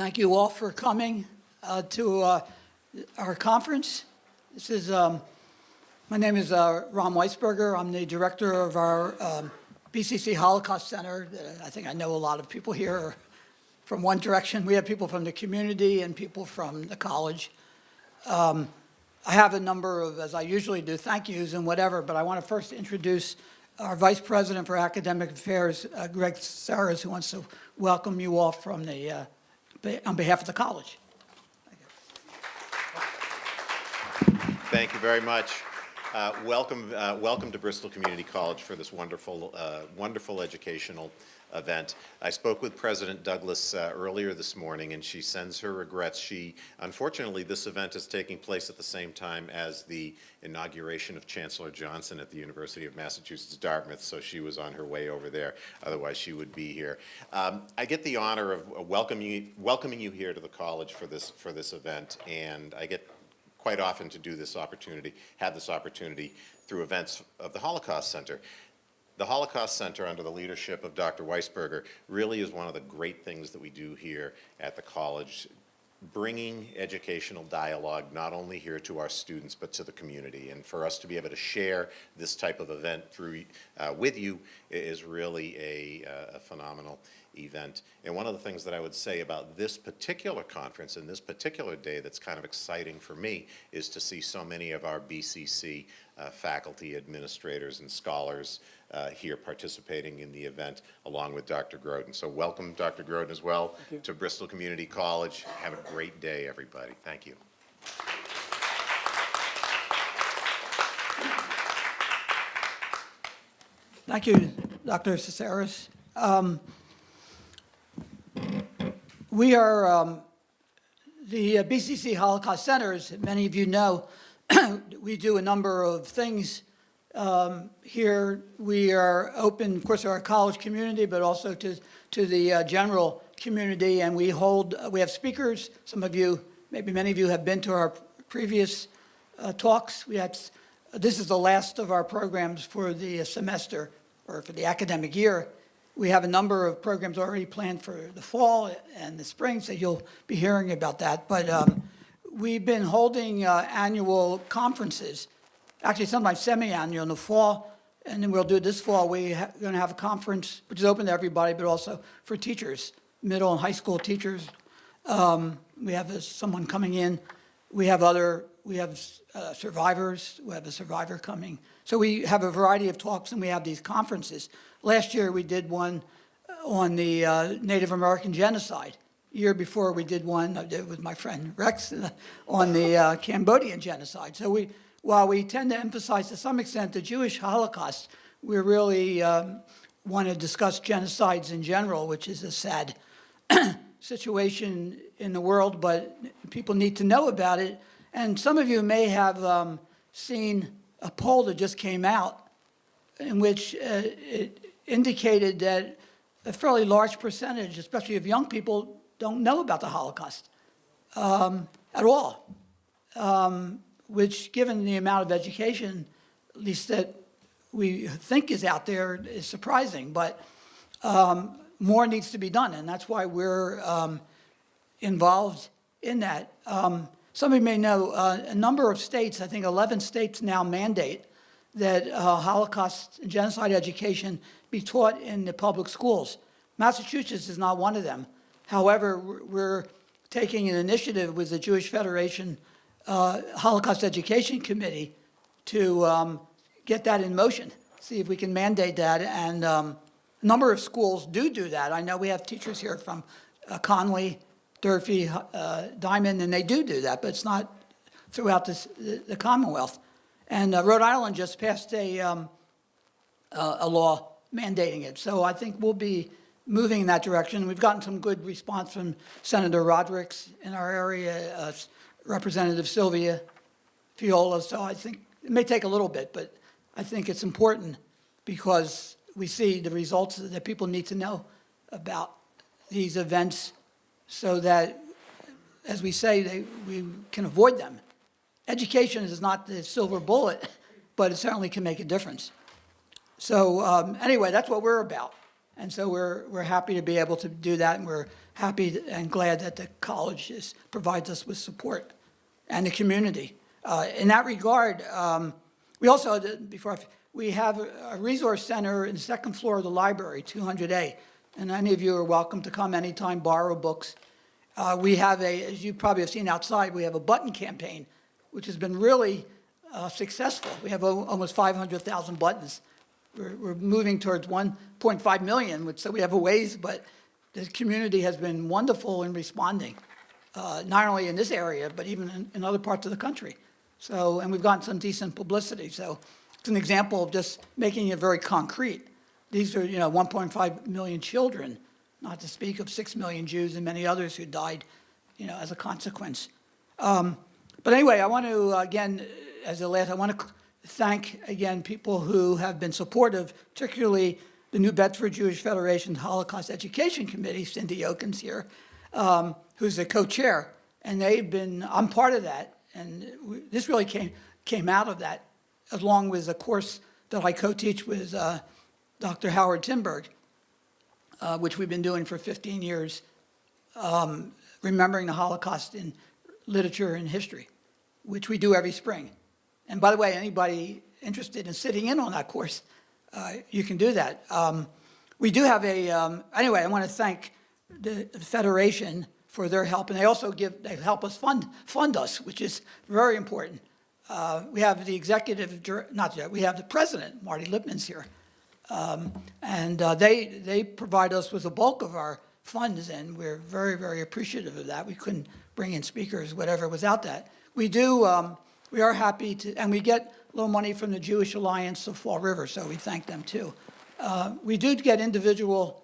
Thank you all for coming to our conference. This is, my name is Ron Weisberger. I'm the director of our BCC Holocaust Center. I think I know a lot of people here from one direction. We have people from the community and people from the college. I have a number of, as I usually do, thank yous and whatever, but I want to first introduce our Vice President for Academic Affairs, Greg Saras, who wants to welcome you all from the, on behalf of the college. Thank you very much. Welcome to Bristol Community College for this wonderful, wonderful educational event. I spoke with President Douglas earlier this morning, and she sends her regrets. Unfortunately, this event is taking place at the same time as the inauguration of Chancellor Johnson at the University of Massachusetts, Dartmouth, so she was on her way over there. Otherwise, she would be here. I get the honor of welcoming you here to the college for this event, and I get quite often to have this opportunity through events of the Holocaust Center. The Holocaust Center, under the leadership of Dr. Weisberger, really is one of the great things that we do here at the college, bringing educational dialogue not only here to our students but to the community. And for us to be able to share this type of event with you is really a phenomenal event. And one of the things that I would say about this particular conference and this particular day that's kind of exciting for me is to see so many of our BCC faculty, administrators, and scholars here participating in the event along with Dr. Groden. So welcome, Dr. Groden, as well to Bristol Community College. Have a great day, everybody. Thank you. Thank you, Dr. Caceres. We are the BCC Holocaust Center, as many of you know. We do a number of things here. We are open, of course, to our college community, but also to the general community. And we have speakers. Some of you, maybe many of you, have been to our previous talks. This is the last of our programs for the semester or for the academic year. We have a number of programs already planned for the fall and the spring, so you'll be hearing about that. But we've been holding annual conferences, actually sometimes semi-annual in the fall, and then we'll do it this fall. We're going to have a conference which is open to everybody, but also for teachers, middle and high school teachers. We have someone coming in. We have survivors. We have a survivor coming. So we have a variety of talks, and we have these conferences. Last year, we did one on the Native American genocide. Year before, we did one with my friend Rex on the Cambodian genocide. So while we tend to emphasize to some extent the Jewish Holocaust, we really want to discuss genocides in general, which is a sad situation in the world, but people need to know about it. And some of you may have seen a poll that just came out in which it indicated that a fairly large percentage, especially of young people, don't know about the Holocaust at all, which, given the amount of education, at least that we think is out there, is surprising. But more needs to be done, and that's why we're involved in that. Some of you may know a number of states, I think 11 states now mandate that Holocaust and genocide education be taught in the public schools. Massachusetts is not one of them. However, we're taking an initiative with the Jewish Federation Holocaust Education Committee to get that in motion, see if we can mandate that. And a number of schools do that. I know we have teachers here from Conley, Durfee, Diamond, and they do that, but it's not throughout the Commonwealth. And Rhode Island just passed a law mandating it. So I think we'll be moving in that direction. We've gotten some good response from Senator Rodericks in our area, Representative Sylvia Fiola. So I think it may take a little bit, but I think it's important because we see the results that people need to know about these events so that, as we say, we can avoid them. Education is not the silver bullet, but it certainly can make a difference. So anyway, that's what we're about. And so we're happy to be able to do that, and we're happy and glad that the college provides us with support and the community. In that regard, we also, we have a resource center in the second floor of the library, 200A, and any of you are welcome to come anytime, borrow books. We have as you probably have seen outside, we have a button campaign, which has been really successful. We have almost 500,000 buttons. We're moving towards 1.5 million, which, so we have a ways, but the community has been wonderful in responding, not only in this area, but even in other parts of the country. So, and we've gotten some decent publicity. So it's an example of just making it very concrete. These are, 1.5 million children, not to speak of 6 million Jews and many others who died, as a consequence. But anyway, I want to, again, as the last, I want to thank, again, people who have been supportive, particularly the New Bedford Jewish Federation Holocaust Education Committee, Cindy Oakins here, who's the co-chair, and I'm part of that, and this really came out of that, along with a course that I co-teach with Dr. Howard Timberg, which we've been doing for 15 years, remembering the Holocaust in literature and history, which we do every spring. And by the way, anybody interested in sitting in on that course, you can do that. We do have anyway, I want to thank the Federation for their help, and they also they help us fund us, which is very important. We have the we have the president, Marty Lipman's here, and they provide us with the bulk of our funds, and we're very, very appreciative of that. We couldn't bring in speakers, whatever, without that. We are happy to, and we get a little money from the Jewish Alliance of Fall River, so we thank them too. We do get individual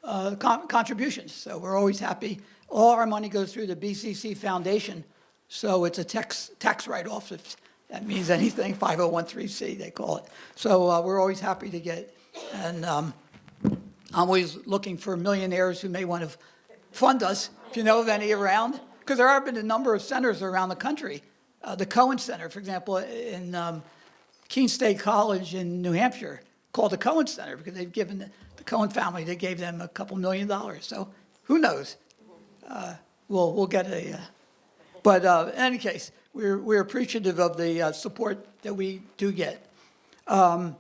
contributions, so we're always happy. All our money goes through the BCC Foundation, so it's a tax write-off, if that means anything, 5013C they call it. So we're always happy to get, and I'm always looking for millionaires who may want to fund us, if you know of any around, because there have been a number of centers around the country. The Cohen Center, for example, in Keene State College in New Hampshire, called the Cohen Center because they've given the Cohen family, they gave them a couple $1 million. So who knows? We'll get but in any case, we're appreciative of the support that we do get. And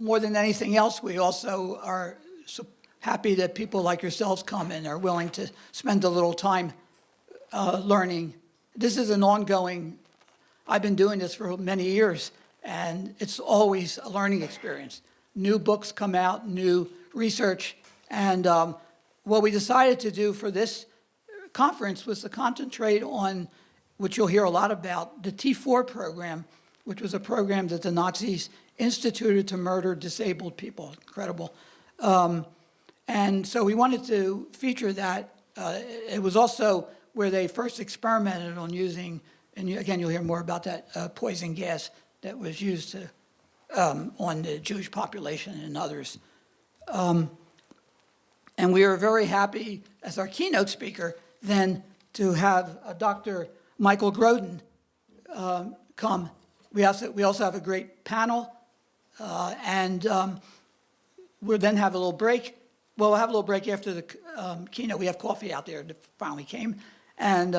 more than anything else, we also are happy that people like yourselves come and are willing to spend a little time learning. This is an ongoing, I've been doing this for many years, and it's always a learning experience. New books come out, new research, and what we decided to do for this conference was to concentrate on, which you'll hear a lot about, the T4 program, which was a program that the Nazis instituted to murder disabled people. Incredible. And so we wanted to feature that. It was also where they first experimented on using, and again, you'll hear more about that, poison gas that was used on the Jewish population and others. And we are very happy, as our keynote speaker, then to have Dr. Michael Groden come. We also have a great panel, and we'll then have a little break. Well, we'll have a little break after the keynote. We have coffee out there that finally came. And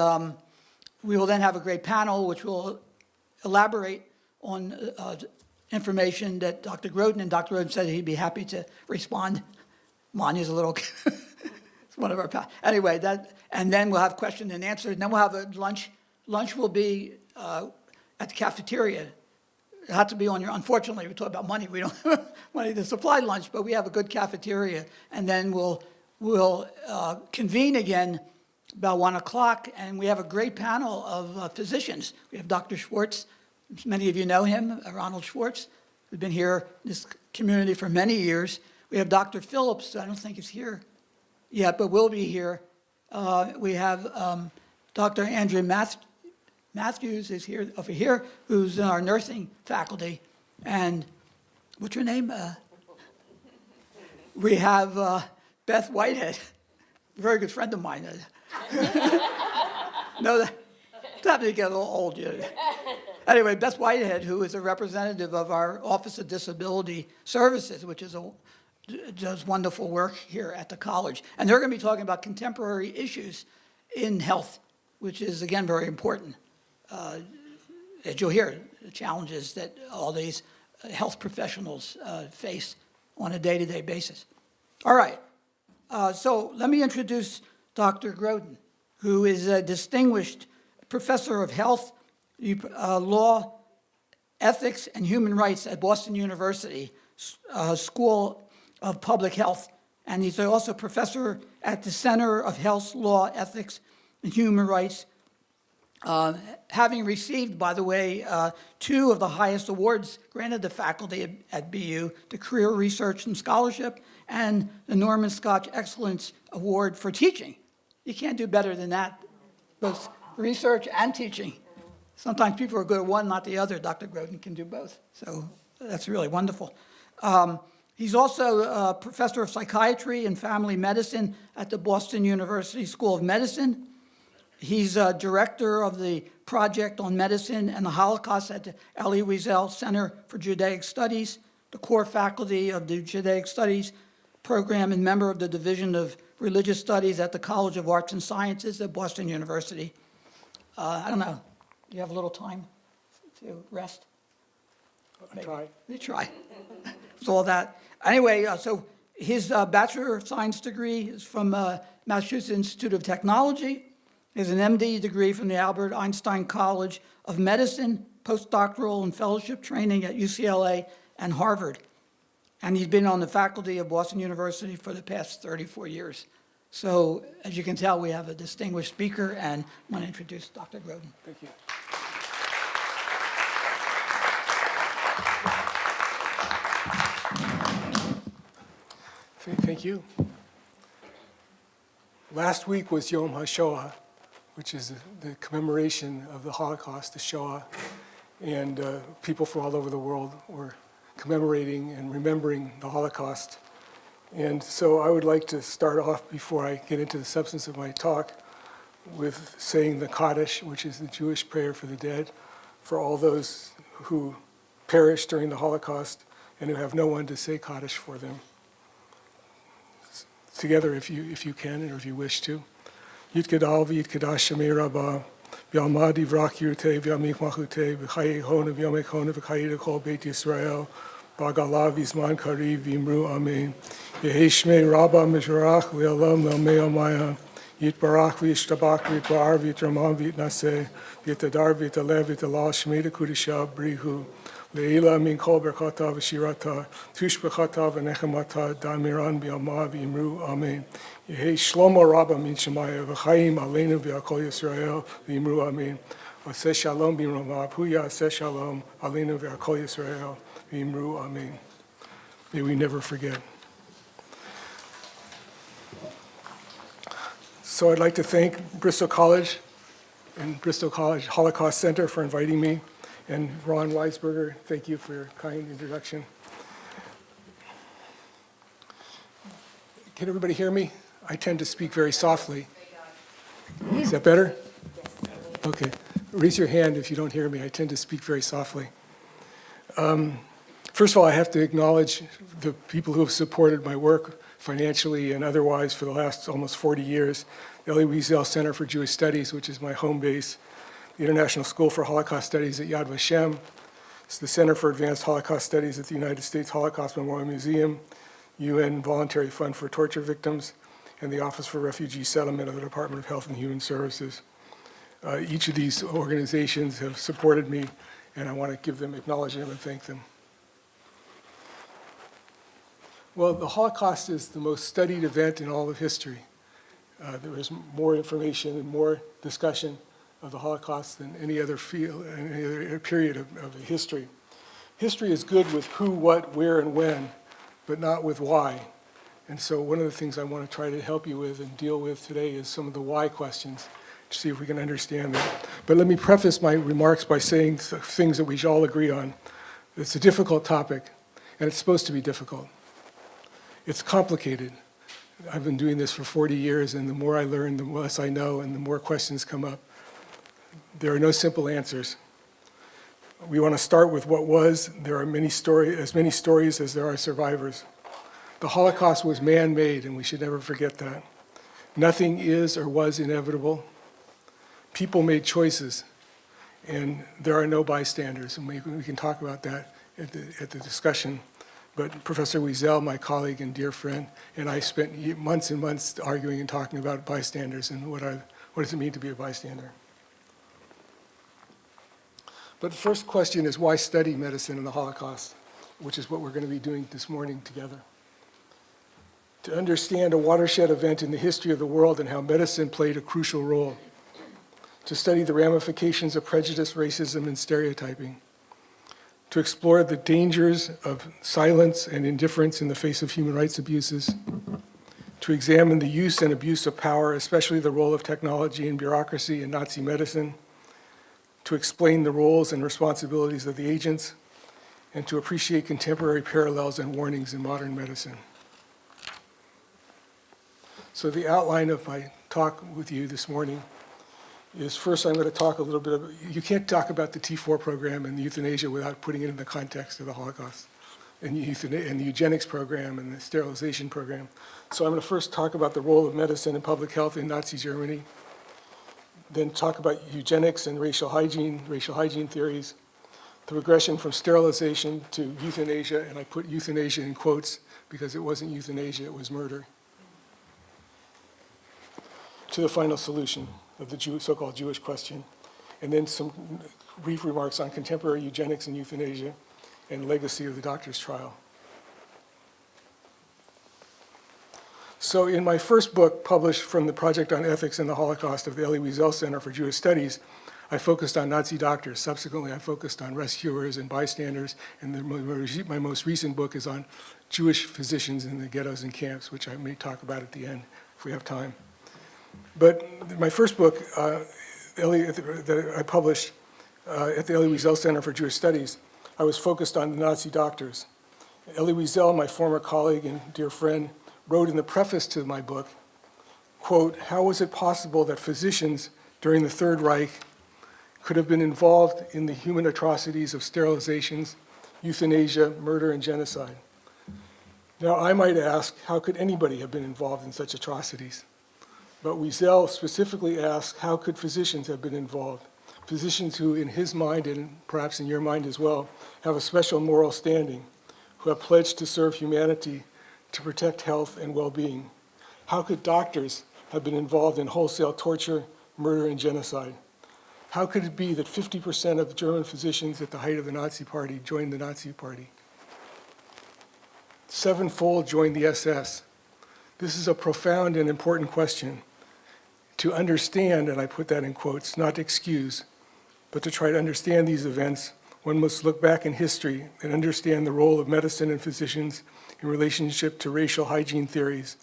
we will then have a great panel which will elaborate on information that Dr. Groden, and Dr. Groden said he'd be happy to respond. Manya's a little, it's one of our, anyway, and then we'll have question and answer, and then we'll have a lunch. Lunch will be at the cafeteria. It had to be on unfortunately, we talk about money, we don't have money to supply lunch, but we have a good cafeteria, and then we'll convene again about 1 o'clock, and we have a great panel of physicians. We have Dr. Schwartz, many of you know him, Ronald Schwartz, who's been here in this community for many years. We have Dr. Phillips, I don't think he's here yet, but will be here. We have Dr. Andrew Matthews is here over here, who's in our nursing faculty. And what's your name? We have Beth Whitehead, a very good friend of mine. No, that happened to get a little old. Anyway, Beth Whitehead, who is a representative of our Office of Disability Services, which is does wonderful work here at the college. And they're going to be talking about contemporary issues in health, which is, again, very important. As you'll hear, the challenges that all these health professionals face on a day-to-day basis. All right, so let me introduce Dr. Groden, who is a distinguished professor of health, law, ethics, and human rights at Boston University School of Public Health. And he's also professor at the Center of Health, Law, Ethics, and Human Rights, having received, by the way, 2 of the highest awards granted to faculty at BU, the Career Research and Scholarship and the Norman Scotch Excellence Award for Teaching. You can't do better than that, both research and teaching. Sometimes people are good at one, not the other. Dr. Groden can do both, so that's really wonderful. He's also a professor of psychiatry and family medicine at the Boston University School of Medicine. He's director of the Project on Medicine and the Holocaust at the Elie Wiesel Center for Judaic Studies, the core faculty of the Judaic Studies program, and member of the Division of Religious Studies at the College of Arts and Sciences at Boston University. I don't know, do you have a little time to rest? I try. You try. It's all that. Anyway, so his Bachelor of Science degree is from Massachusetts Institute of Technology. He has an MD degree from the Albert Einstein College of Medicine, postdoctoral and fellowship training at UCLA and Harvard. And he's been on the faculty of Boston University for the past 34 years. So as you can tell, we have a distinguished speaker, and I want to introduce Dr. Groden. Thank you. Thank you. Last week was Yom HaShoah, which is the commemoration of the Holocaust, the Shoah, and people from all over the world were commemorating and remembering the Holocaust. And so I would like to start off, before I get into the substance of my talk, with saying the Kaddish, which is the Jewish prayer for the dead, for all those who perished during the Holocaust and who have no one to say Kaddish for them. Together, if you can, or if you wish to. Yit Gedal v'yit Kedash Shemei Rabbah, v'yalmad yivrach yirtei v'yamik machutei, v'chayei hona v'yamek hona v'chayei l'kol Beit Yisrael, b'agalav v'zman kariv v'imru amen. Yehei Shmei Rabbah mizrach v'yalam l'amei amaya, yitbarach v'yishtabach v'yitbar v'yitramam v'yitnaseh, v'yitadar v'yitaleh v'yitalal Shmei l'kudisha brihu. Leila min kol berkata v'shirata, tushbechata v'nechemata, damiran b'yama v'imru, amen. Yehei shlomo rabba min shemaya, v'chaim aleinu v'yakol Yisrael, v'imru, amen. Aseh shalom b'imromav, hu ya'aseh shalom, aleinu v'yakol Yisrael, v'imru, amen. May we never forget. So I'd like to thank Bristol College and Bristol College Holocaust Center for inviting me. And Ron Weisberger, thank you for your kind introduction. Can everybody hear me? I tend to speak very softly. Is that better? Okay. Raise your hand if you don't hear me. I tend to speak very softly. First of all, I have to acknowledge the people who have supported my work financially and otherwise for the last almost 40 years. The Elie Wiesel Center for Jewish Studies, which is my home base, the International School for Holocaust Studies at Yad Vashem. It's the Center for Advanced Holocaust Studies at the United States Holocaust Memorial Museum, UN Voluntary Fund for Torture Victims, and the Office for Refugee Settlement of the Department of Health and Human Services. Each of these organizations have supported me, and I want to give them acknowledgement and thank them. Well, the Holocaust is the most studied event in all of history. There is more information and more discussion of the Holocaust than any other field, any other period of history. History is good with who, what, where, and when, but not with why. And so one of the things I want to try to help you with and deal with today is some of the why questions, to see if we can understand that. But let me preface my remarks by saying things that we should all agree on. It's a difficult topic, and it's supposed to be difficult. It's complicated. I've been doing this for 40 years, and the more I learn, the less I know, and the more questions come up. There are no simple answers. We want to start with what was. There are as many stories as there are survivors. The Holocaust was man-made, and we should never forget that. Nothing is or was inevitable. People made choices, and there are no bystanders, and we can talk about that at the discussion. But Professor Wiesel, my colleague and dear friend, and I spent months and months arguing and talking about bystanders and what does it mean to be a bystander. But the first question is, why study medicine in the Holocaust, which is what we're going to be doing this morning together. To understand a watershed event in the history of the world and how medicine played a crucial role. To study the ramifications of prejudice, racism, and stereotyping. To explore the dangers of silence and indifference in the face of human rights abuses. To examine the use and abuse of power, especially the role of technology and bureaucracy in Nazi medicine. To explain the roles and responsibilities of the agents, and to appreciate contemporary parallels and warnings in modern medicine. So the outline of my talk with you this morning is, first I'm going to talk a little bit you can't talk about the T4 program and euthanasia without putting it in the context of the Holocaust, and the eugenics program and the sterilization program. So I'm going to first talk about the role of medicine and public health in Nazi Germany, then talk about eugenics and racial hygiene theories, the progression from sterilization to euthanasia, and I put euthanasia in quotes because it wasn't euthanasia, it was murder, to the final solution of the so-called Jewish question, and then some brief remarks on contemporary eugenics and euthanasia and legacy of the doctor's trial. So in my first book, published from the Project on Ethics in the Holocaust of the Elie Wiesel Center for Jewish Studies, I focused on Nazi doctors. Subsequently, I focused on rescuers and bystanders, and my most recent book is on Jewish physicians in the ghettos and camps, which I may talk about at the end if we have time. But my first book that I published at the Elie Wiesel Center for Jewish Studies, I was focused on the Nazi doctors. Elie Wiesel, my former colleague and dear friend, wrote in the preface to my book, quote, "How was it possible that physicians during the Third Reich could have been involved in the human atrocities of sterilizations, euthanasia, murder, and genocide? Now, I might ask, how could anybody have been involved in such atrocities? But Wiesel specifically asked, how could physicians have been involved? Physicians who, in his mind, and perhaps in your mind as well, have a special moral standing, who have pledged to serve humanity, to protect health and well-being. How could doctors have been involved in wholesale torture, murder, and genocide? How could it be that 50% of the German physicians at the height of the Nazi Party joined the Nazi Party? 7-fold joined the SS. This is a profound and important question. To understand, and I put that in quotes, not to excuse, but to try to understand these events, one must look back in history and understand the role of medicine and physicians in relationship to racial hygiene theories,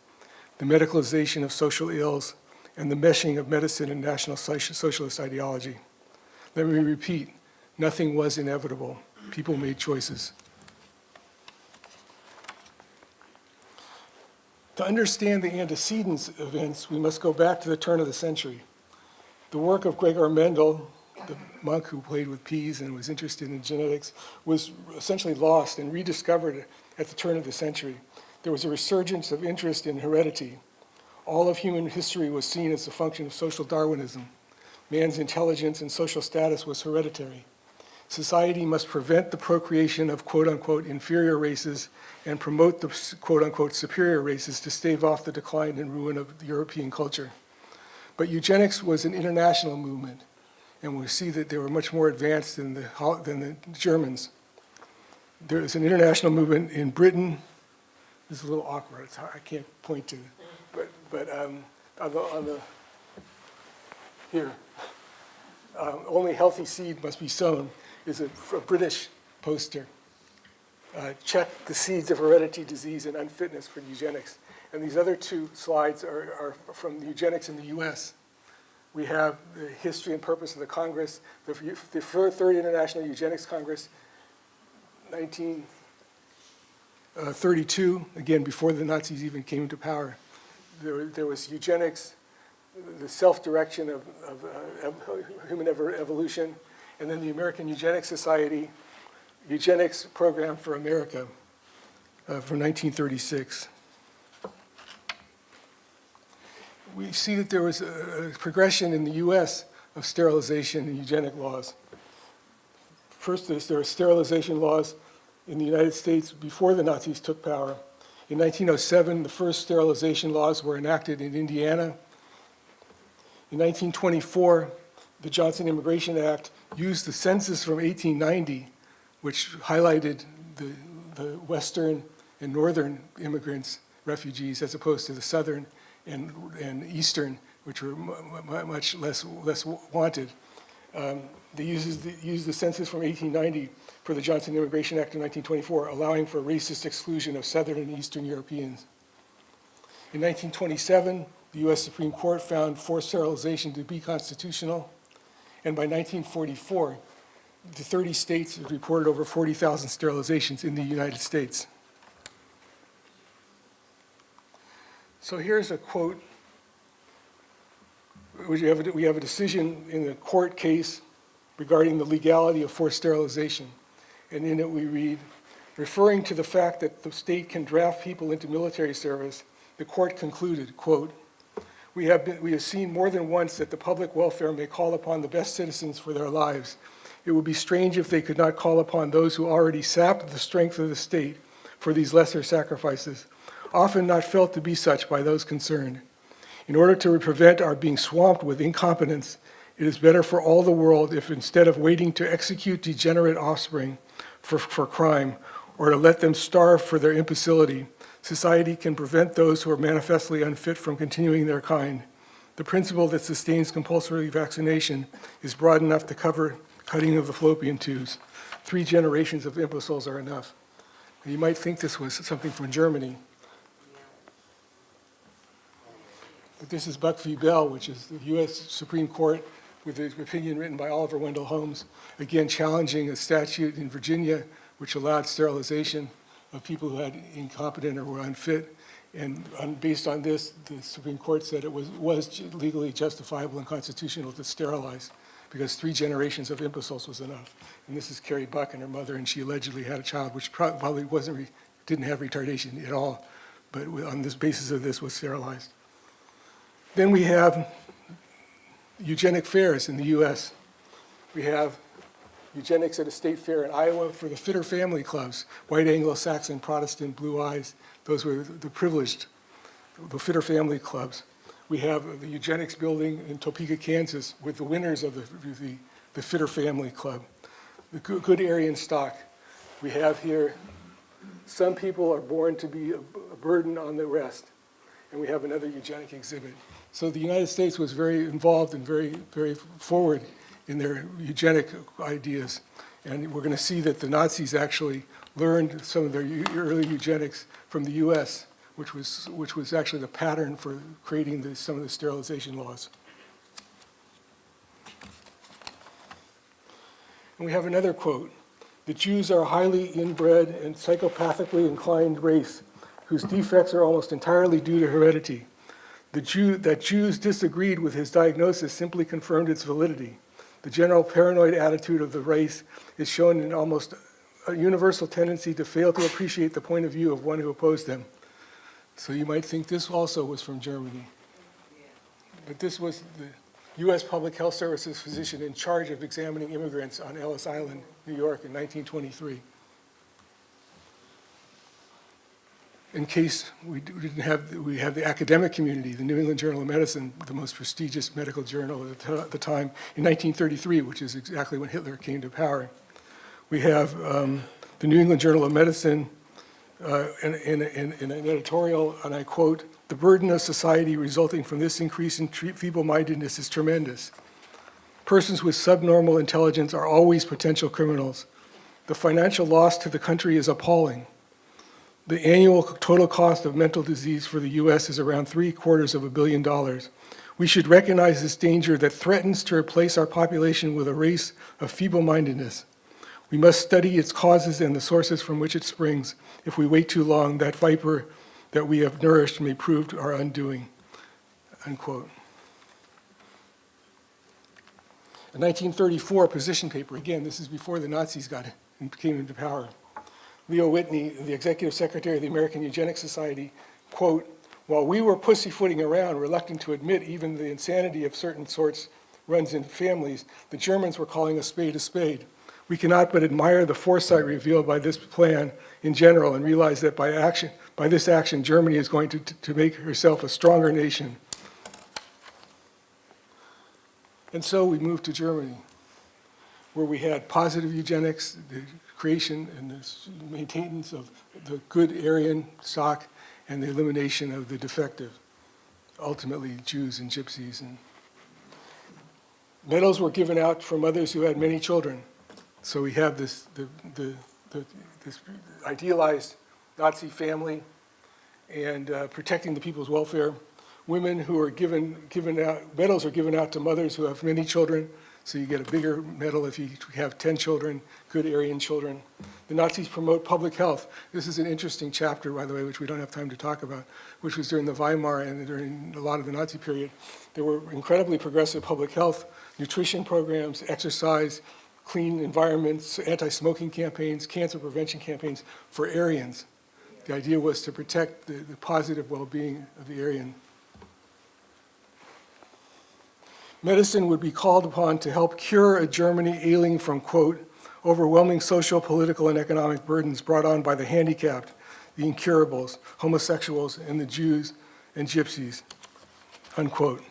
the medicalization of social ills, and the meshing of medicine and National Socialist ideology. Let me repeat, nothing was inevitable. People made choices. To understand the antecedents events, we must go back to the turn of the century. The work of Gregor Mendel, the monk who played with peas and was interested in genetics, was essentially lost and rediscovered at the turn of the century. There was a resurgence of interest in heredity. All of human history was seen as a function of social Darwinism. Man's intelligence and social status was hereditary. Society must prevent the procreation of quote-unquote inferior races and promote the quote-unquote superior races to stave off the decline and ruin of European culture. But eugenics was an international movement, and we see that they were much more advanced than the Germans. There is an international movement in Britain. This is a little awkward. It's hard, I can't point to it. But here, only healthy seed must be sown is a British poster. Check the seeds of heredity, disease, and unfitness for eugenics. And these other two slides are from the eugenics in the US. We have the history and purpose of the Congress, the Third International Eugenics Congress, 1932, again, before the Nazis even came into power. There was eugenics, the self-direction of human evolution, And then the American Eugenics Society, Eugenics Program for America from 1936. We see that there was a progression in the US of sterilization and eugenic laws. First, there were sterilization laws in the United States before the Nazis took power. In 1907, the first sterilization laws were enacted in Indiana. In 1924, the Johnson Immigration Act used the census from 1890, which highlighted the Western and Northern immigrants, refugees, as opposed to the Southern and Eastern, which were much less wanted. They used the census from 1890 for the Johnson Immigration Act in 1924, allowing for racist exclusion of Southern and Eastern Europeans. In 1927, the US Supreme Court found forced sterilization to be constitutional, and by 1944, the 30 states had reported over 40,000 sterilizations in the United States. So here's a quote. We have a decision in the court case regarding the legality of forced sterilization. And in it we read, referring to the fact that the state can draft people into military service, the court concluded, quote, we have seen more than once that the public welfare may call upon the best citizens for their lives. It would be strange if they could not call upon those who already sapped the strength of the state for these lesser sacrifices, often not felt to be such by those concerned. In order to prevent our being swamped with incompetence, it is better for all the world if instead of waiting to execute degenerate offspring for crime or to let them starve for their imbecility, society can prevent those who are manifestly unfit from continuing their kind. The principle that sustains compulsory vaccination is broad enough to cover cutting of the fallopian tubes. 3 generations of imbeciles are enough. And you might think this was something from Germany. But this is Buck v. Bell, which is the US Supreme Court with an opinion written by Oliver Wendell Holmes, again challenging a statute in Virginia which allowed sterilization of people who had incompetent or were unfit. And based on this, the Supreme Court said it was legally justifiable and constitutional to sterilize because 3 generations of imbeciles was enough. And this is Carrie Buck and her mother, and she allegedly had a child which probably didn't have retardation at all, but on this basis of this was sterilized. Then we have eugenic fairs in the US. We have eugenics at a state fair in Iowa for the fitter family clubs, white Anglo-Saxon, Protestant, blue eyes. Those were the privileged, the fitter family clubs. We have the eugenics building in Topeka, Kansas with the winners of the fitter family club, the good Aryan stock. We have here, some people are born to be a burden on the rest. And we have another eugenic exhibit. So the United States was very involved and very, very forward in their eugenic ideas. And we're going to see that the Nazis actually learned some of their early eugenics from the US, which was actually the pattern for creating some of the sterilization laws. And we have another quote. The Jews are a highly inbred and psychopathically inclined race whose defects are almost entirely due to heredity. That Jews disagreed with his diagnosis simply confirmed its validity. The general paranoid attitude of the race is shown in almost a universal tendency to fail to appreciate the point of view of one who opposed them. So you might think this also was from Germany. But this was the US Public Health Service's physician in charge of examining immigrants on Ellis Island, New York in 1923. In case we have the academic community, the New England Journal of Medicine, the most prestigious medical journal at the time, in 1933, which is exactly when Hitler came to power. We have the New England Journal of Medicine in an editorial, and I quote, "The burden of society resulting from this increase in feeble-mindedness is tremendous. Persons with subnormal intelligence are always potential criminals. The financial loss to the country is appalling. The annual total cost of mental disease for the US is around $750 million. We should recognize this danger that threatens to replace our population with a race of feeble-mindedness. We must study its causes and the sources from which it springs. If we wait too long, that viper that we have nourished may prove our undoing," unquote. A 1934 position paper, again, this is before the Nazis came into power. Leo Whitney, the executive secretary of the American Eugenics Society, quote, "While we were pussyfooting around, reluctant to admit even the insanity of certain sorts runs in families, the Germans were calling a spade. We cannot but admire the foresight revealed by this plan in general and realize that by this action, Germany is going to make herself a stronger nation." And so we moved to Germany, where we had positive eugenics, the creation and the maintenance of the good Aryan stock, and the elimination of the defective, ultimately Jews and gypsies. And medals were given out for mothers who had many children. So we have this idealized Nazi family and protecting the people's welfare. Women who are given out, medals are given out to mothers who have many children, so you get a bigger medal if you have 10 children, good Aryan children. The Nazis promote public health. This is an interesting chapter, by the way, which we don't have time to talk about, which was during the Weimar and during a lot of the Nazi period. There were incredibly progressive public health, nutrition programs, exercise, clean environments, anti-smoking campaigns, cancer prevention campaigns for Aryans. The idea was to protect the positive well-being of the Aryan. Medicine would be called upon to help cure a Germany ailing from, quote, "overwhelming social, political, and economic burdens brought on by the handicapped, the incurables, homosexuals, and the Jews and gypsies," unquote.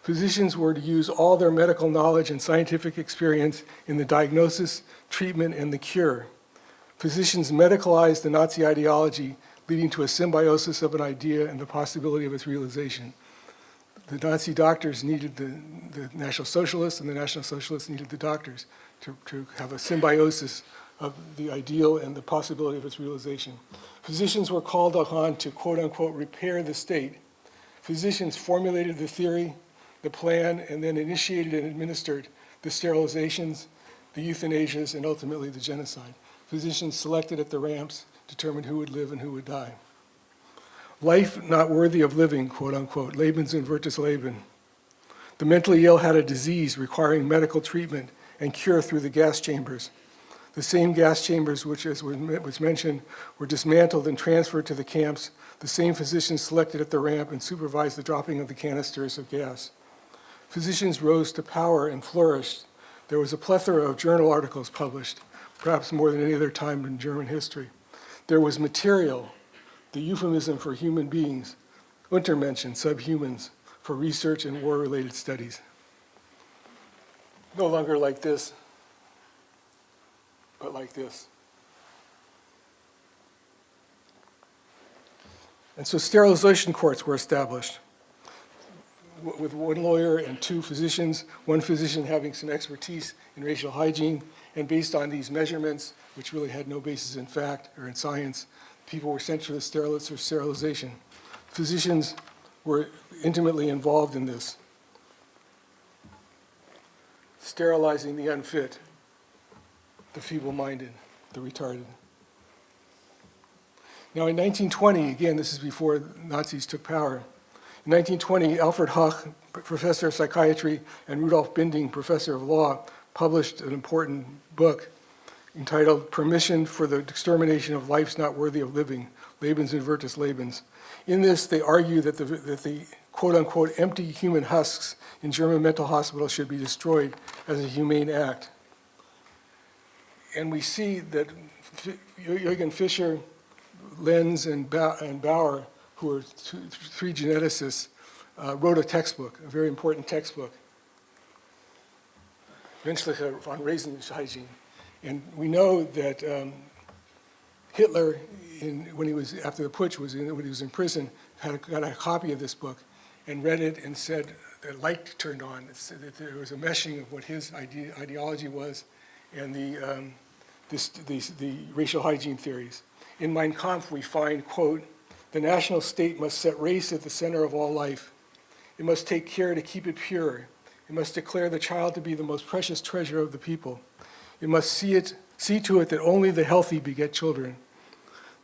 Physicians were to use all their medical knowledge and scientific experience in the diagnosis, treatment, and the cure. Physicians medicalized the Nazi ideology, leading to a symbiosis of an idea and the possibility of its realization. The Nazi doctors needed the National Socialists, and the National Socialists needed the doctors to have a symbiosis of the ideal and the possibility of its realization. Physicians were called upon to, quote unquote, repair the state. Physicians formulated the theory, the plan, and then initiated and administered the sterilizations, the euthanasias, and ultimately the genocide. Physicians selected at the ramps, determined who would live and who would die. Life not worthy of living, quote unquote, Lebensunwertes Leben. The mentally ill had a disease requiring medical treatment and cure through the gas chambers. The same gas chambers which, as was mentioned, were dismantled and transferred to the camps. The same physicians selected at the ramp and supervised the dropping of the canisters of gas. Physicians rose to power and flourished. There was a plethora of journal articles published, perhaps more than any other time in German history. There was material, the euphemism for human beings, Untermenschen, subhumans, for research and war-related studies. No longer like this, but like this. And so sterilization courts were established with one lawyer and two physicians, one physician having some expertise in racial hygiene, and based on these measurements, which really had no basis in fact or in science, people were sent to the sterilization. Physicians were intimately involved in this, sterilizing the unfit, the feeble-minded, the retarded. Now in 1920, again, this is before Nazis took power. In 1920, Alfred Hoch, professor of psychiatry, and Rudolf Binding, professor of law, published an important book entitled Permission for the Extermination of Lives Not Worthy of Living, Lebensunwertes Lebens. In this, they argue that the quote-unquote empty human husks in German mental hospitals should be destroyed as a humane act. And we see that Jürgen Fischer, Lenz, and Bauer, who are three geneticists, wrote a textbook, a very important textbook, Menschliche von Rasenshygiene. And we know that Hitler, when he was after the putsch, when he was in prison, got a copy of this book and read it and said the light turned on. It said that there was a meshing of what his ideology was and the racial hygiene theories. In Mein Kampf, we find, quote, "The national state must set race at the center of all life. It must take care to keep it pure. It must declare the child to be the most precious treasure of the people. It must see to it that only the healthy beget children.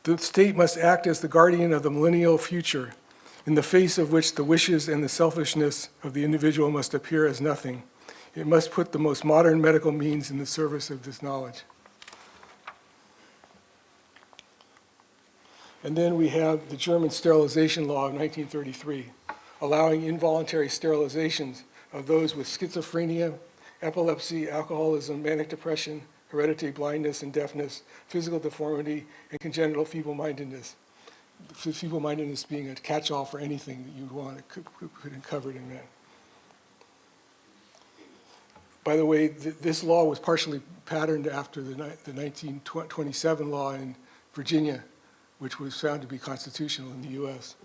The state must act as the guardian of the millennial future, in the face of which the wishes and the selfishness of the individual must appear as nothing. It must put the most modern medical means in the service of this knowledge. And then we have the German sterilization law of 1933, allowing involuntary sterilizations of those with schizophrenia, epilepsy, alcoholism, manic depression, hereditary blindness and deafness, physical deformity, and congenital feeble-mindedness. Feeble-mindedness being a catch-all for anything that you'd want to put covered in that. By the way, this law was partially patterned after the 1927 law in Virginia, which was found to be constitutional in the U.S.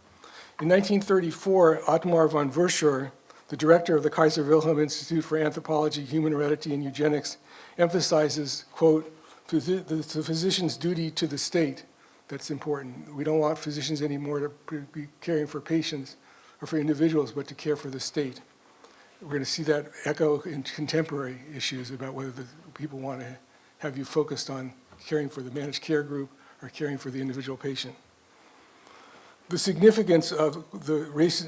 In 1934, Ottmar von Verschuer, the director of the Kaiser Wilhelm Institute for Anthropology, Human Heredity, and Eugenics, emphasizes, quote, the physician's duty to the state. That's important. We don't want physicians anymore to be caring for patients or for individuals, but to care for the state. We're going to see that echo in contemporary issues about whether the people want to have you focused on caring for the managed care group or caring for the individual patient. The significance of the race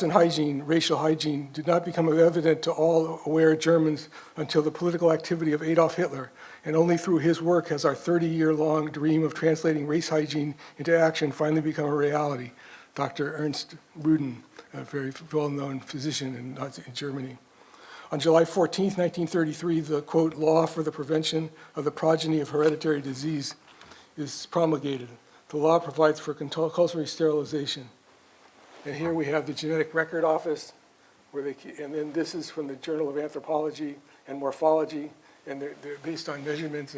and hygiene, racial hygiene, did not become evident to all aware Germans until the political activity of Adolf Hitler, and only through his work has our 30-year-long dream of translating race hygiene into action finally become a reality. Dr. Ernst Ruden, a very well-known physician in Germany. On July 14, 1933, the, quote, law for the prevention of the progeny of hereditary disease is promulgated. The law provides for compulsory sterilization. And here we have the Genetic Record Office, and then this is from the Journal of Anthropology and Morphology, and they're based on measurements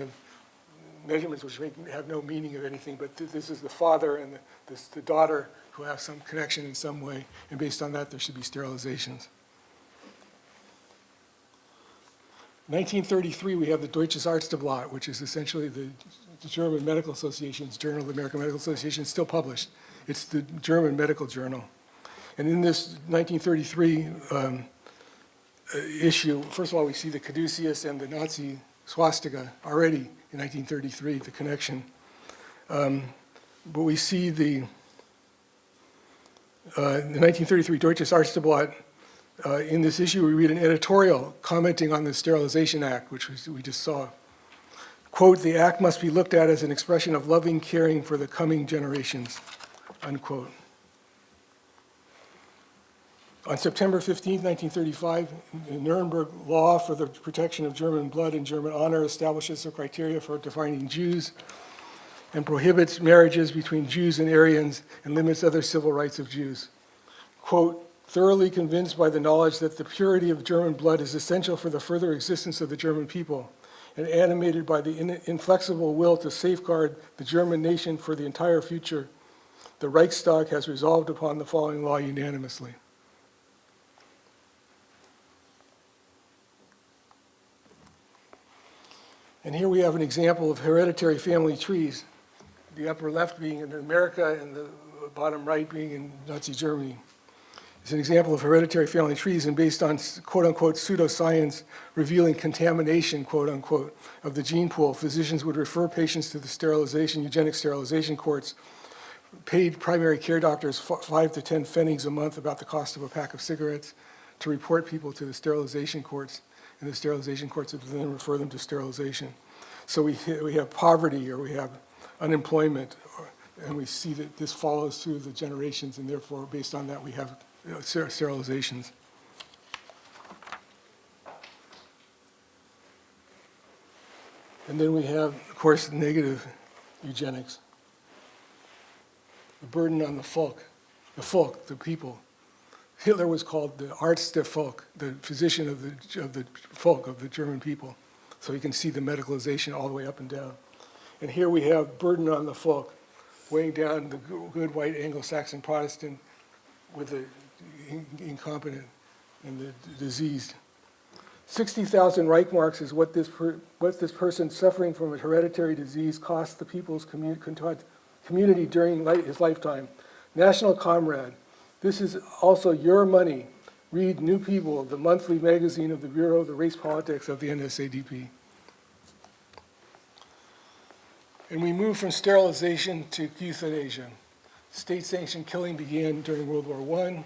which have no meaning of anything, but this is the father and the daughter who have some connection in some way, and based on that, there should be sterilizations. 1933, we have the Deutsches Arzteblatt, which is essentially the German Medical Association's Journal of the American Medical Association, still published. It's the German medical journal. And in this 1933 issue, first of all, we see the caduceus and the Nazi swastika already in 1933, the connection. But we see the 1933 Deutsches Arzteblatt. In this issue, we read an editorial commenting on the Sterilization Act, which we just saw. Quote, the act must be looked at as an expression of loving caring for the coming generations, unquote. On September 15, 1935, the Nuremberg Law for the Protection of German Blood and German Honor establishes the criteria for defining Jews and prohibits marriages between Jews and Aryans and limits other civil rights of Jews. Quote, thoroughly convinced by the knowledge that the purity of German blood is essential for the further existence of the German people, and animated by the inflexible will to safeguard the German nation for the entire future, the Reichstag has resolved upon the following law unanimously. And here we have an example of hereditary family trees, the upper left being in America and the bottom right being in Nazi Germany. It's an example of hereditary family trees, and based on quote-unquote pseudoscience revealing contamination, quote-unquote, of the gene pool, physicians would refer patients to the eugenic sterilization courts, paid primary care doctors 5 to 10 pfennigs a month about the cost of a pack of cigarettes to report people to the sterilization courts, and the sterilization courts would then refer them to sterilization. So we have poverty, or we have unemployment, and we see that this follows through the generations, and therefore, based on that, we have sterilizations. And then we have, of course, negative eugenics. The burden on the folk, the people. Hitler was called the Arzt der Volk, the physician of the folk, of the German people. So you can see the medicalization all the way up and down. And here we have burden on the folk, weighing down the good white Anglo-Saxon Protestant with the incompetent and the diseased. 60,000 Reichmarks is what this person suffering from a hereditary disease cost the people's community during his lifetime. National Comrade, this is also your money. Read New People, the monthly magazine of the Bureau of the Race Politics of the NSADP. And we move from sterilization to euthanasia. State-sanctioned killing began during World War I.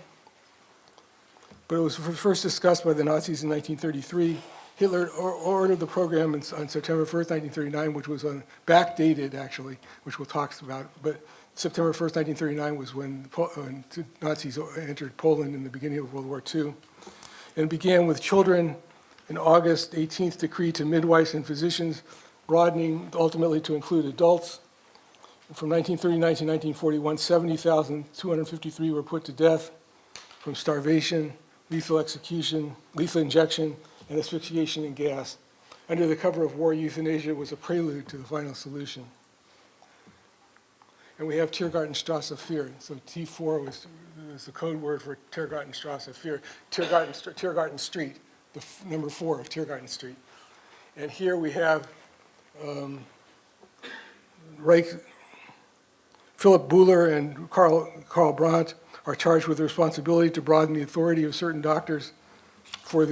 but it was first discussed by the Nazis in 1933. Hitler ordered the program on September 1st, 1939, which was backdated, actually, which we'll talk about. But September 1st, 1939 was when the Nazis entered Poland in the beginning of World War II. And it began with children, an August 18th decree to midwives and physicians, broadening ultimately to include adults. From 1939 to 1941, 70,253 were put to death from starvation, lethal execution, lethal injection, and asphyxiation in gas. Under the cover of war, euthanasia was a prelude to the final solution. And we have Tiergartenstrasse fear. So T4 was the code word for Tiergartenstrasse fear. Tiergarten Street, the number 4 of Tiergarten Street. And here we have Philip Buhler and Karl Brandt are charged with the responsibility to broaden the authority of certain doctors to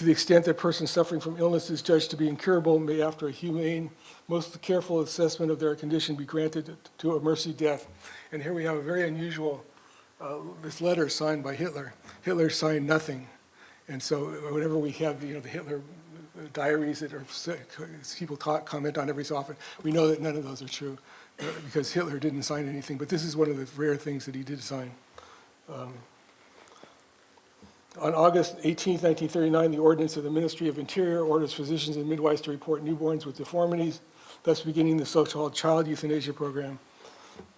the extent that persons suffering from illness is judged to be incurable may, after a humane, most careful assessment of their condition, be granted to a mercy death. And here we have a very unusual, this letter signed by Hitler. Hitler signed nothing. And so whenever we have, the Hitler diaries that people comment on every so often, we know that none of those are true because Hitler didn't sign anything. But this is one of the rare things that he did sign. On August 18, 1939, the ordinance of the Ministry of Interior orders physicians and midwives to report newborns with deformities, thus beginning the so-called child euthanasia program.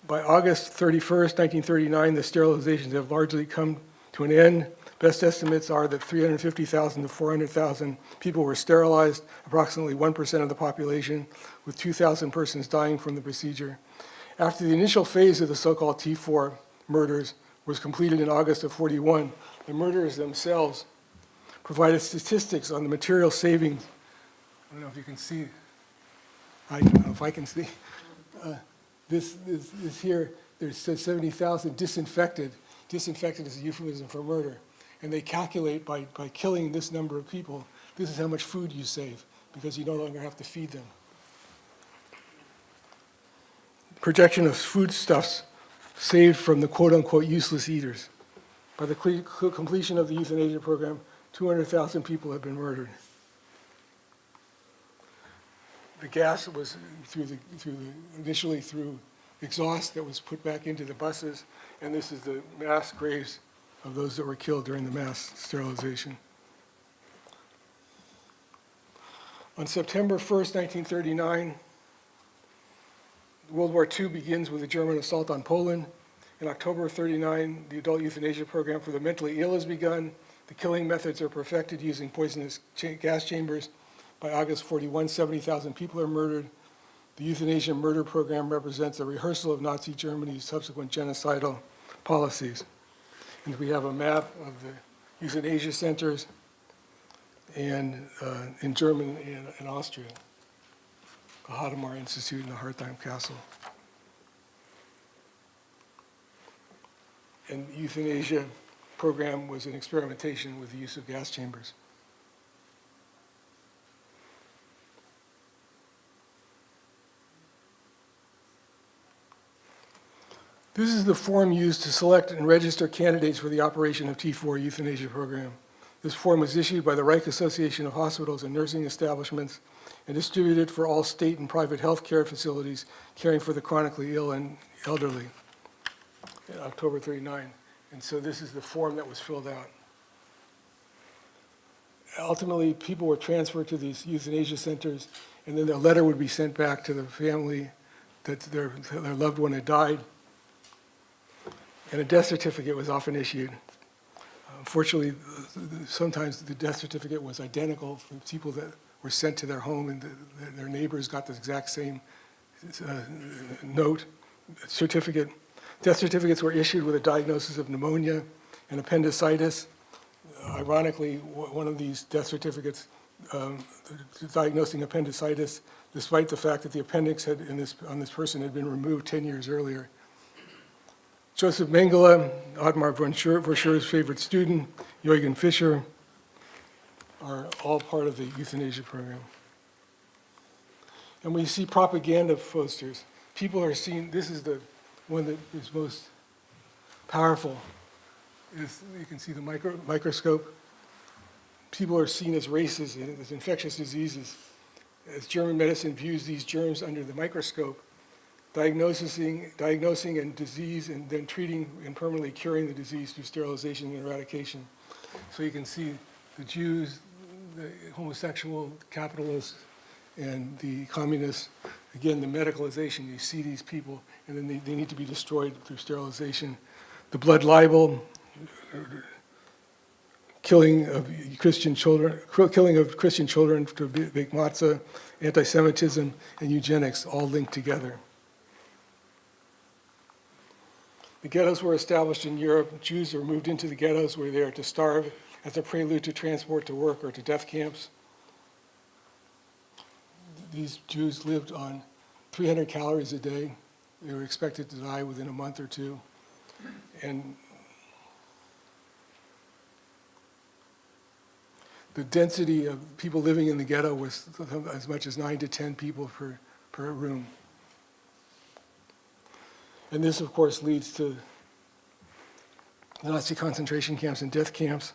By August 31st, 1939, the sterilizations have largely come to an end. Best estimates are that 350,000 to 400,000 people were sterilized, approximately 1% of the population, with 2,000 persons dying from the procedure. After the initial phase of the so-called T4 murders was completed in August of 41, the murderers themselves provided statistics on the material savings. I don't know if you can see. I don't know if I can see. This here, there's 70,000 disinfected. Disinfected is a euphemism for murder. And they calculate by killing this number of people, this is how much food you save because you no longer have to feed them. Projection of foodstuffs saved from the quote-unquote useless eaters. By the completion of the euthanasia program, 200,000 people have been murdered. The gas was initially through exhaust that was put back into the buses, and this is the mass graves of those that were killed during the mass sterilization. On September 1st, 1939, World War II begins with the German assault on Poland. In October of 1939, the adult euthanasia program for the mentally ill has begun. The killing methods are perfected using poisonous gas chambers. By August 41, 70,000 people are murdered. The euthanasia murder program represents a rehearsal of Nazi Germany's subsequent genocidal policies. And we have a map of the euthanasia centers in Germany and Austria, the Hadamar Institute and the Hartheim Castle. And the euthanasia program was an experimentation with the use of gas chambers. This is the form used to select and register candidates for the operation of T4 euthanasia program. This form was issued by the Reich Association of Hospitals and Nursing Establishments and distributed for all state and private health care facilities caring for the chronically ill and elderly in October 1939. And so this is the form that was filled out. Ultimately, people were transferred to these euthanasia centers, and then a letter would be sent back to the family that their loved one had died. And a death certificate was often issued. Unfortunately, sometimes the death certificate was identical for people that were sent to their home, and their neighbors got the exact same certificate. Death certificates were issued with a diagnosis of pneumonia and appendicitis. Ironically, one of these death certificates diagnosing appendicitis, despite the fact that the appendix on this person had been removed 10 years earlier. Joseph Mengele, Otmar von Scher's favorite student, Eugen Fischer, are all part of the euthanasia program. And we see propaganda posters. People are seeing, this is the one that is most powerful. is, you can see the microscope. People are seen as races, as infectious diseases. As German medicine views these germs under the microscope, diagnosing and disease, and then treating and permanently curing the disease through sterilization and eradication. So you can see the Jews, the homosexual, capitalists, and the communists. Again, the medicalization, you see these people, and then they need to be destroyed through sterilization. The blood libel, killing of Christian children to big matzah, anti-Semitism, and eugenics all linked together. The ghettos were established in Europe. Jews were moved into the ghettos where they are to starve as a prelude to transport to work or to death camps. These Jews lived on 300 calories a day. They were expected to die within a month or two. And the density of people living in the ghetto was as much as 9 to 10 people per room. And this, of course, leads to the Nazi concentration camps and death camps.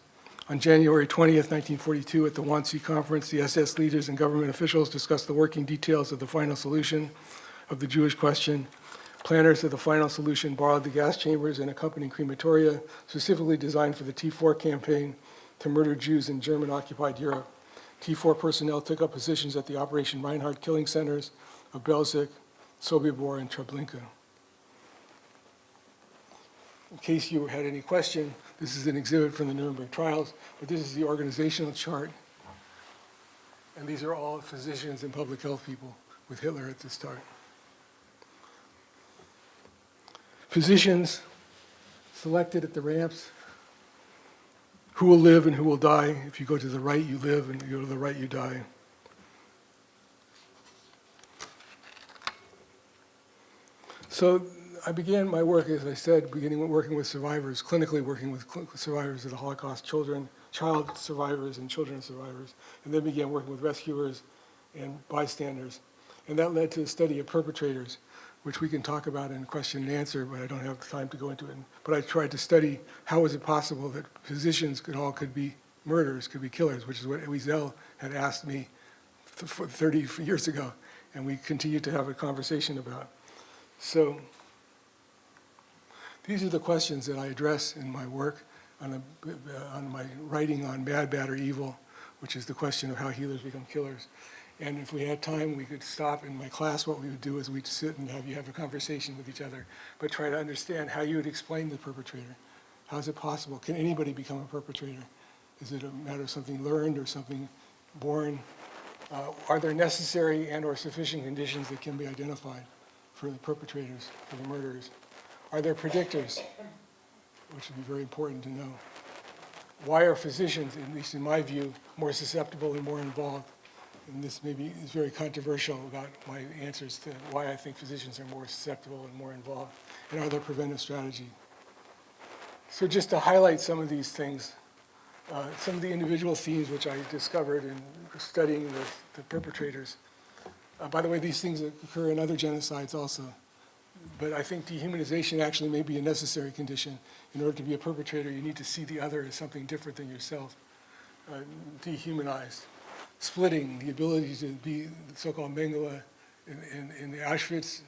On January 20th, 1942, at the Wannsee Conference, the SS leaders and government officials discussed the working details of the final solution of the Jewish question. Planners of the final solution borrowed the gas chambers and accompanying crematoria, specifically designed for the T4 campaign to murder Jews in German-occupied Europe. T4 personnel took up positions at the Operation Reinhardt killing centers of Belzec, Sobibor, and Treblinka. In case you had any question, this is an exhibit from the Nuremberg trials, but this is the organizational chart. And these are all physicians and public health people with Hitler at this time. Physicians selected at the ramps. Who will live and who will die? If you go to the right, you live, and if you go to the right, you die. So I began my work, as I said, working with survivors, clinically working with survivors of the Holocaust, child survivors and children survivors, and then began working with rescuers and bystanders. And that led to the study of perpetrators, which we can talk about in question and answer, but I don't have time to go into it. But I tried to study how is it possible that physicians could be murderers, could be killers, which is what Wiesel had asked me 30 years ago, and we continued to have a conversation about. So these are the questions that I address in my work on my writing on Bad, Bad, or Evil, which is the question of how healers become killers. And if we had time, we could stop in my class. What we would do is we'd sit and have you have a conversation with each other, but try to understand how you would explain the perpetrator. How is it possible? Can anybody become a perpetrator? Is it a matter of something learned or something born? Are there necessary and or sufficient conditions that can be identified for the perpetrators, for the murderers? Are there predictors, which would be very important to know? Why are physicians, at least in my view, more susceptible and more involved? And this maybe is very controversial about my answers to why I think physicians are more susceptible and more involved. And are there preventive strategies? So just to highlight some of these things, some of the individual themes which I discovered in studying the perpetrators. By the way, these things occur in other genocides also. But I think dehumanization actually may be a necessary condition. In order to be a perpetrator, you need to see the other as something different than yourself. Dehumanized. Splitting, the ability to be the so-called Mengele in the Auschwitz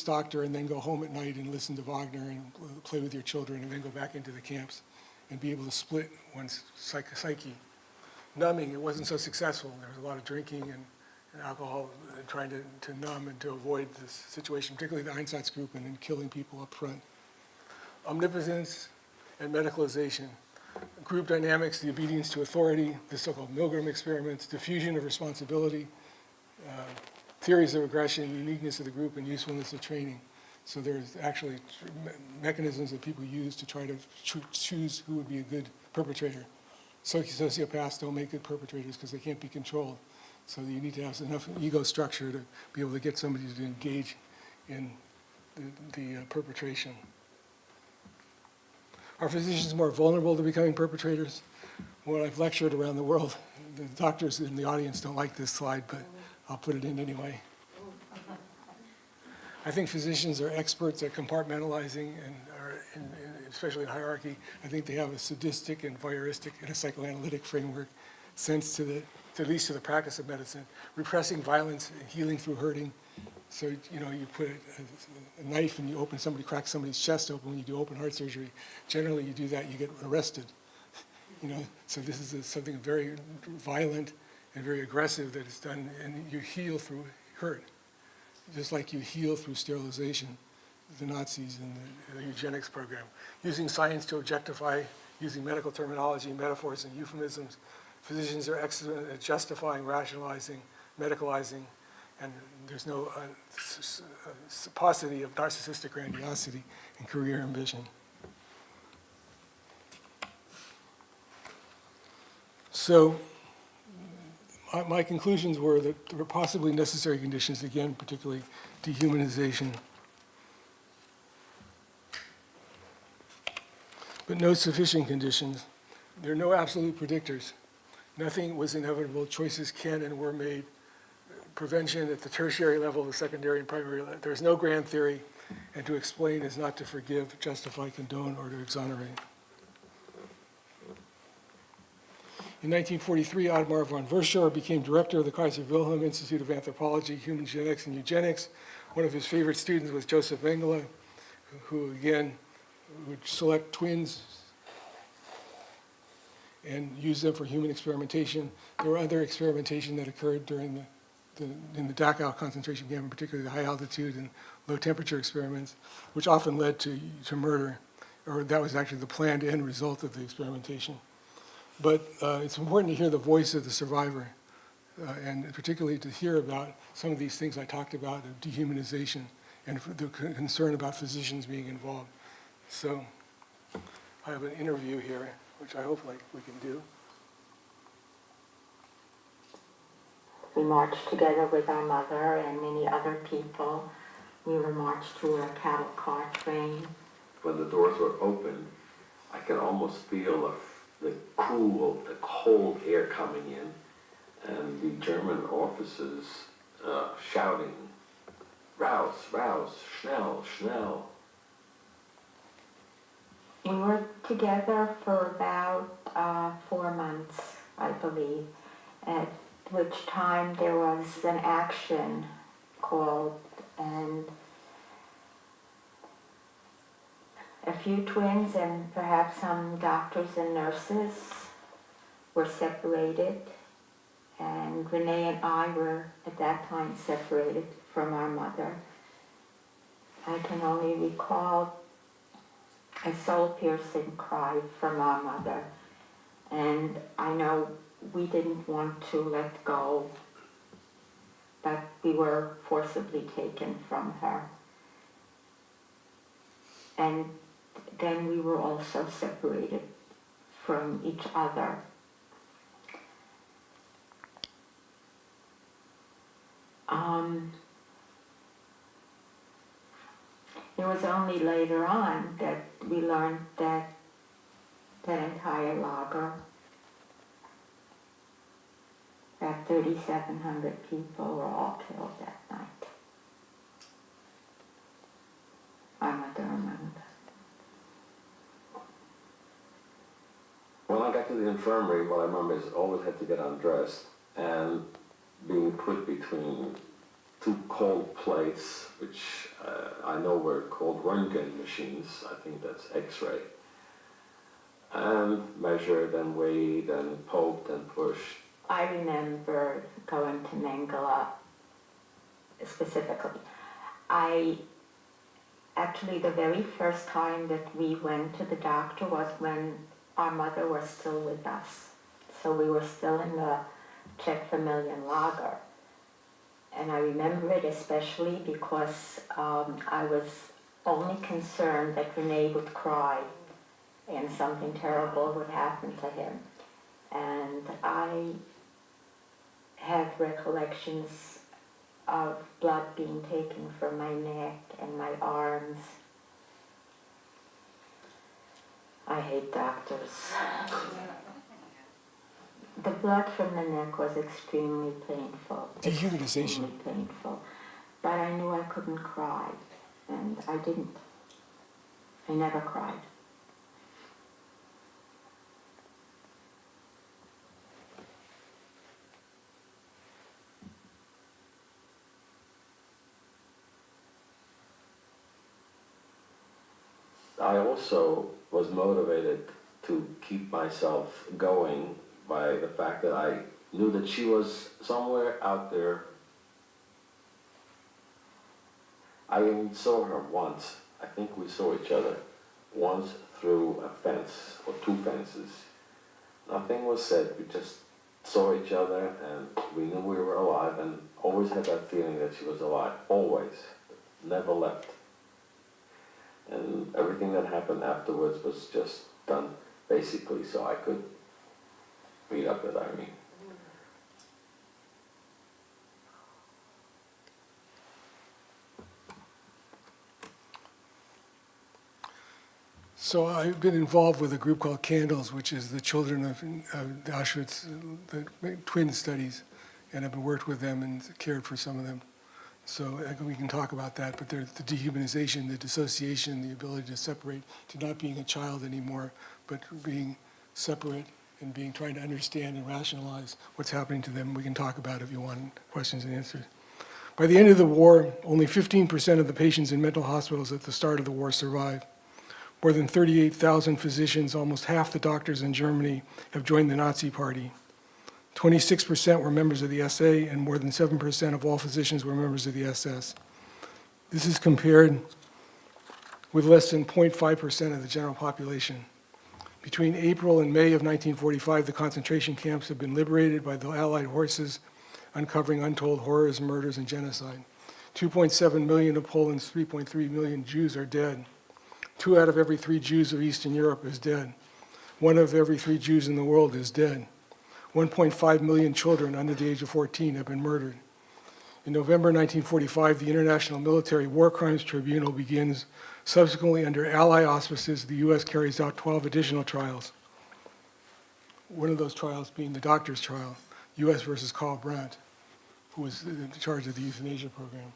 doctor, and then go home at night and listen to Wagner and play with your children, and then go back into the camps and be able to split one's psyche. Numbing, it wasn't so successful. There was a lot of drinking and alcohol, trying to numb and to avoid this situation, particularly the Einsatz group, and then killing people up front. Omnipotence and medicalization. Group dynamics, the obedience to authority, the so-called Milgram experiments, diffusion of responsibility, theories of aggression, uniqueness of the group, and usefulness of training. So there's actually mechanisms that people use to try to choose who would be a good perpetrator. Sociopaths don't make good perpetrators because they can't be controlled. So you need to have enough ego structure to be able to get somebody to engage in the perpetration. Are physicians more vulnerable to becoming perpetrators? When I've lectured around the world, the doctors in the audience don't like this slide, but I'll put it in anyway. I think physicians are experts at compartmentalizing and are especially in hierarchy, I think they have a sadistic and voyeuristic and a psychoanalytic framework sense to at least to the practice of medicine, repressing violence and healing through hurting. So, you know, you put a knife and you crack somebody's chest open when you do open heart surgery. Generally, you do that, you get arrested. You know, so this is something very violent and very aggressive that is done, and you heal through hurt, just like you heal through sterilization, the Nazis and the eugenics program. Using science to objectify, using medical terminology, metaphors, and euphemisms. Physicians are excellent at justifying, rationalizing, medicalizing, and there's no paucity of narcissistic grandiosity and career ambition. So my conclusions were that there were possibly necessary conditions, again, particularly dehumanization, but no sufficient conditions. There are no absolute predictors. Nothing was inevitable. Choices can and were made. Prevention at the tertiary level, the secondary and primary level. There's no grand theory, and to explain is not to forgive, justify, condone, or to exonerate. In 1943, Otmar von Verschoor became director of the Kaiser Wilhelm Institute of Anthropology, Human Genetics, and Eugenics. One of his favorite students was Joseph Mengele, who again would select twins and use them for human experimentation. There were other experimentation that occurred during in the Dachau concentration camp, in particular the high altitude and low temperature experiments, which often led to murder, or that was actually the planned end result of the experimentation. But it's important to hear the voice of the survivor, and particularly to hear about some of these things I talked about, of dehumanization and the concern about physicians being involved. So I have an interview here, which I hope we can do. We marched together with our mother and many other people. We were marched through a cattle car train. When the doors were open, I could almost feel the cool, the cold air coming in, and the German officers shouting, "Raus, raus, schnell, schnell." We were together for about 4 months, I believe, at which time there was an action called, and a few twins and perhaps some doctors and nurses were separated, and Renee and I were at that time separated from our mother. I can only recall a soul-piercing cry from our mother, and I know we didn't want to let go, but we were forcibly taken from her. And then we were also separated from each other. It was only later on that we learned that that entire lager, that 3,700 people were all killed that night. My mother remembered. When I got to the infirmary, what I remember is always had to get undressed and being put between two cold plates, which I know were called Röntgen machines. I think that's X-ray. And measured and weighed and poked and pushed. I remember going to Mengele specifically. Actually, the very first time that we went to the doctor was when our mother was still with us. So we were still in the Czech Familian lager. And I remember it especially because I was only concerned that Renee would cry and something terrible would happen to him. And I have recollections of blood being taken from my neck and my arms. I hate doctors. The blood from the neck was extremely painful. Dehumanization. Extremely painful. But I knew I couldn't cry, and I didn't. I never cried. I also was motivated to keep myself going by the fact that I knew that she was somewhere out there. I even saw her once. I think we saw each other once through a fence or two fences. Nothing was said. We just saw each other and we knew we were alive, and always had that feeling that she was alive. Always. Never left. And everything that happened afterwards was just done basically so I could meet up with Irene. So I've been involved with a group called Candles, which is the children of the Auschwitz, the twin studies, and I've worked with them and cared for some of them. So we can talk about that, but there's the dehumanization, the dissociation, the ability to separate, to not being a child anymore, but being separate and trying to understand and rationalize what's happening to them. We can talk about it if you want questions and answers. By the end of the war, only 15% of the patients in mental hospitals at the start of the war survived. More than 38,000 physicians, almost half the doctors in Germany, have joined the Nazi Party. 26% were members of the SA, and more than 7% of all physicians were members of the SS. This is compared with less than 0.5% of the general population. Between April and May of 1945, the concentration camps have been liberated by the Allied forces, uncovering untold horrors, murders, and genocide. 2.7 million of Poland's 3.3 million Jews are dead. 2 out of every 3 Jews of Eastern Europe is dead. 1 of every 3 Jews in the world is dead. 1.5 million children under the age of 14 have been murdered. In November 1945, the International Military War Crimes Tribunal begins. Subsequently, under Allied auspices, the U.S. carries out 12 additional trials. One of those trials being the doctor's trial, U.S. versus Karl Brandt, who was in charge of the euthanasia program.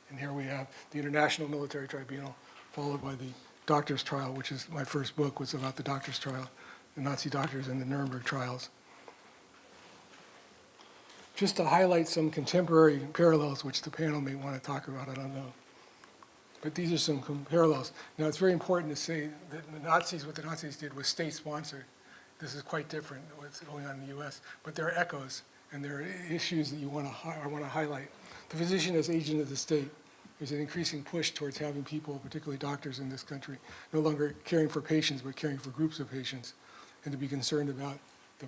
And here we have the International Military Tribunal, followed by the doctor's trial, which is my first book, was about the doctor's trial, the Nazi doctors and the Nuremberg trials. Just to highlight some contemporary parallels, which the panel may want to talk about, I don't know. But these are some parallels. Now, it's very important to say that what the Nazis did was state-sponsored. This is quite different than what's going on in the US, but there are echoes, and there are issues that I want to highlight. The physician as agent of the state. There's an increasing push towards having people, particularly doctors in this country, no longer caring for patients, but caring for groups of patients, and to be concerned about the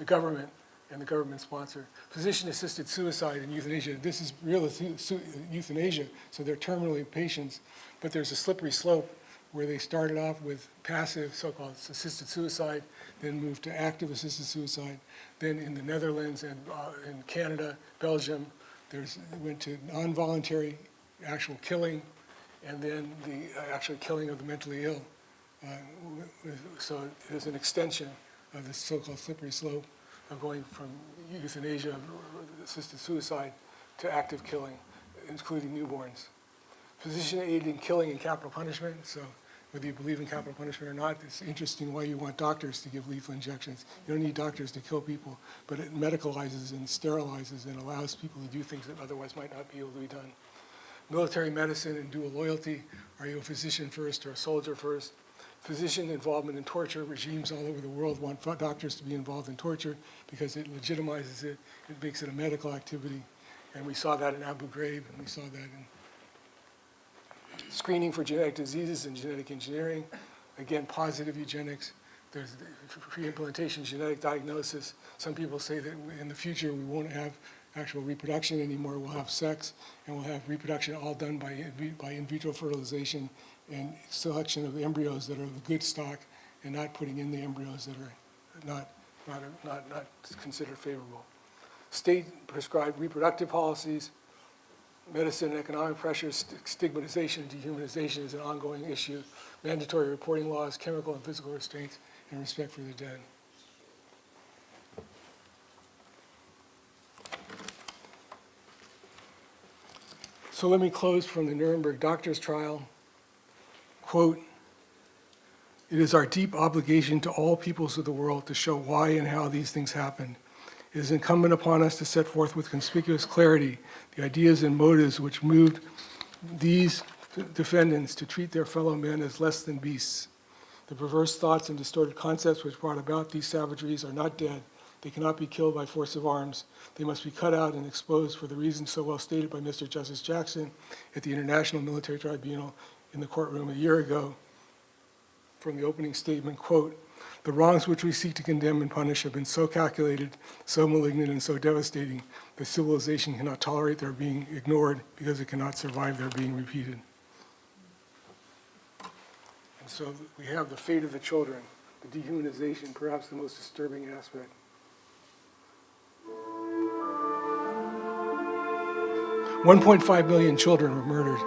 government and the government sponsor. Physician-assisted suicide and euthanasia. This is real euthanasia, so they're terminally patients, but there's a slippery slope where they started off with passive, so-called assisted suicide, then moved to active assisted suicide. Then in the Netherlands and in Canada, Belgium, went to non-voluntary actual killing, and then the actual killing of the mentally ill. So there's an extension of this so-called slippery slope of going from euthanasia, assisted suicide, to active killing, including newborns. Physician-aided in killing and capital punishment. So whether you believe in capital punishment or not, it's interesting why you want doctors to give lethal injections. You don't need doctors to kill people, but it medicalizes and sterilizes and allows people to do things that otherwise might not be able to be done. Military medicine and dual loyalty. Are you a physician first or a soldier first? Physician involvement in torture. Regimes all over the world want doctors to be involved in torture because it legitimizes it. It makes it a medical activity. And we saw that in Abu Ghraib, and we saw that in screening for genetic diseases and genetic engineering. Again, positive eugenics. There's pre-implantation genetic diagnosis. Some people say that in the future we won't have actual reproduction anymore. We'll have sex, and we'll have reproduction all done by in vitro fertilization and selection of the embryos that are the good stock, and not putting in the embryos that are not considered favorable. State-prescribed reproductive policies. Medicine and economic pressures, stigmatization and dehumanization is an ongoing issue. Mandatory reporting laws, chemical and physical restraints, and respect for the dead. So let me close from the Nuremberg doctor's trial. Quote, "It is our deep obligation to all peoples of the world to show why and how these things happened. It is incumbent upon us to set forth with conspicuous clarity the ideas and motives which moved these defendants to treat their fellow men as less than beasts. The perverse thoughts and distorted concepts which brought about these savageries are not dead. They cannot be killed by force of arms. They must be cut out and exposed for the reasons so well stated by Mr. Justice Jackson at the International Military Tribunal in the courtroom a year ago. From the opening statement, quote, "The wrongs which we seek to condemn and punish have been so calculated, so malignant, and so devastating that civilization cannot tolerate their being ignored because it cannot survive their being repeated." And so we have the fate of the children, the dehumanization, perhaps the most disturbing aspect. 1.5 million children were murdered.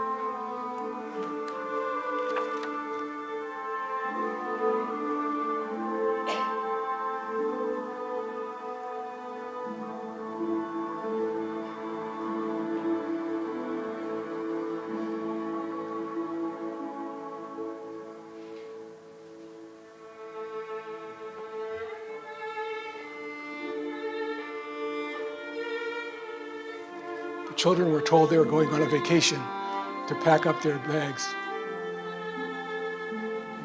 Children were told they were going on a vacation to pack up their bags,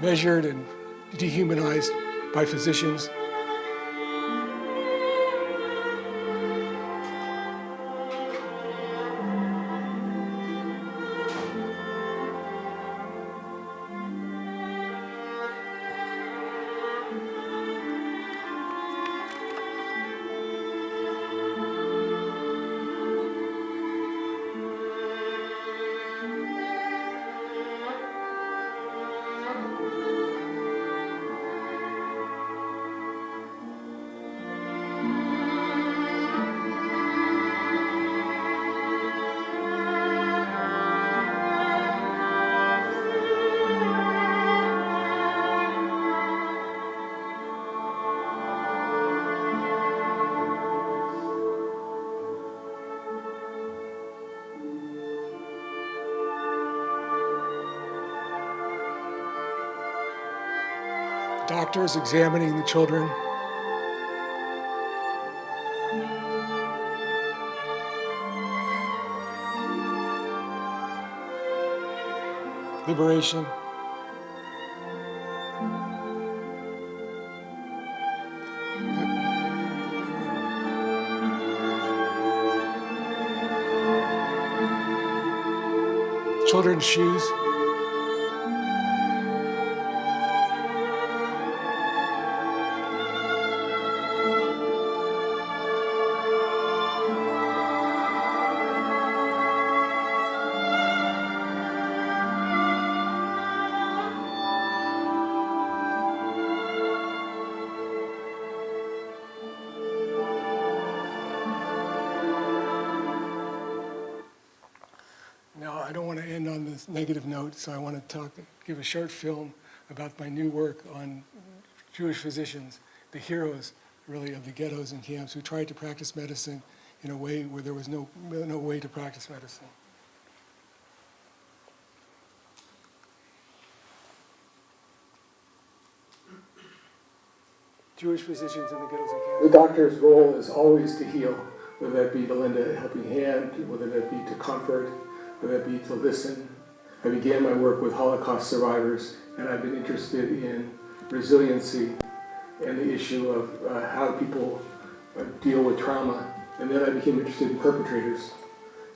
measured and dehumanized by physicians. Doctors examining the children. Liberation. Children's shoes. Now, I don't want to end on this negative note, so I want to give a short film about my new work on Jewish physicians, the heroes, really, of the ghettos and camps who tried to practice medicine in a way where there was no way to practice medicine. Jewish physicians in the ghettos and camps. The doctor's role is always to heal, whether that be to lend a helping hand, whether that be to comfort, whether that be to listen. I began my work with Holocaust survivors, and I've been interested in resiliency and the issue of how people deal with trauma. And then I became interested in perpetrators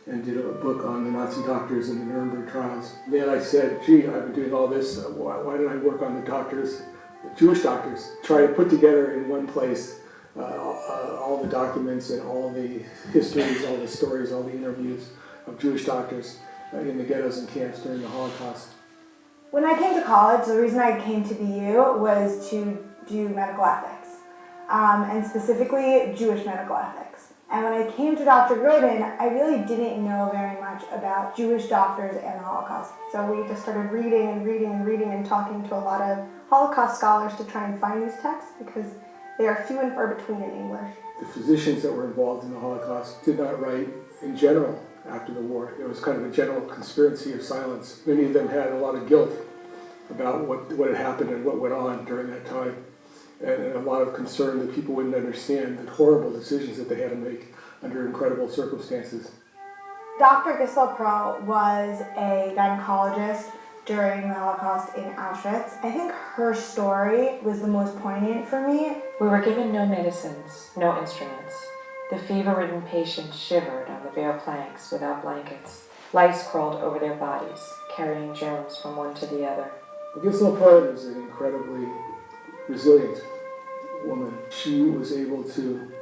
and did a book on the Nazi doctors and the Nuremberg trials. Then I said, gee, I've been doing all this, why don't I work on the doctors, the Jewish doctors? Try to put together in one place all the documents and all the histories, all the stories, all the interviews of Jewish doctors in the ghettos and camps during the Holocaust. When I came to college, the reason I came to BU was to do medical ethics, and specifically Jewish medical ethics. And when I came to Dr. Grodin, I really didn't know very much about Jewish doctors and the Holocaust. So we just started reading and talking to a lot of Holocaust scholars to try and find these texts because they are few and far between in English. The physicians that were involved in the Holocaust did not write in general after the war. It was kind of a general conspiracy of silence. Many of them had a lot of guilt about what had happened and what went on during that time. And a lot of concern that people wouldn't understand the horrible decisions that they had to make under incredible circumstances. Dr. Gisela Perl was a gynecologist during the Holocaust in Auschwitz. I think her story was the most poignant for me. We were given no medicines, no instruments. The fever-ridden patients shivered on the bare planks without blankets. Lice crawled over their bodies, carrying germs from one to the other. Gisela Perl is an incredibly resilient woman. She was able to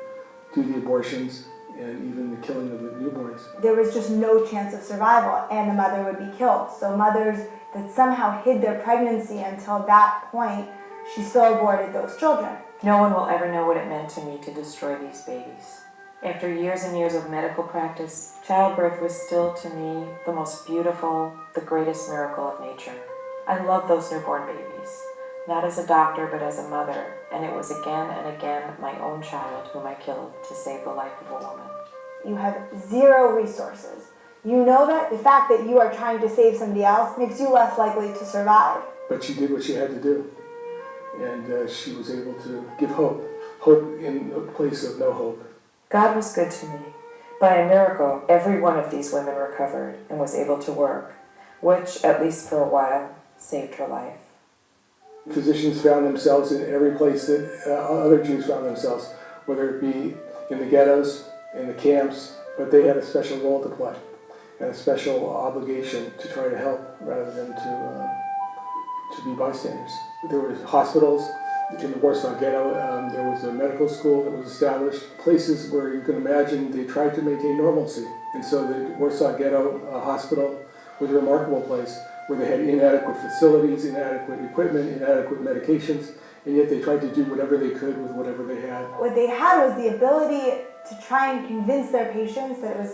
do the abortions and even the killing of the newborns. There was just no chance of survival, and the mother would be killed. So mothers that somehow hid their pregnancy until that point, she still aborted those children. No one will ever know what it meant to me to destroy these babies. After years and years of medical practice, childbirth was still to me the most beautiful, the greatest miracle of nature. I love those newborn babies, not as a doctor but as a mother, and it was again and again my own child whom I killed to save the life of a woman. You have zero resources. You know that the fact that you are trying to save somebody else makes you less likely to survive. But she did what she had to do, and she was able to give hope. Hope in a place of no hope. God was good to me. By a miracle, every one of these women recovered and was able to work, which, at least for a while, saved her life. Physicians found themselves in every place that other Jews found themselves, whether it be in the ghettos, in the camps, but they had a special role to play and a special obligation to try to help rather than to be bystanders. There were hospitals in the Warsaw Ghetto. There was a medical school that was established, places where you can imagine they tried to maintain normalcy. And so the Warsaw Ghetto Hospital was a remarkable place where they had inadequate facilities, inadequate equipment, inadequate medications, and yet they tried to do whatever they could with whatever they had. What they had was the ability to try and convince their patients that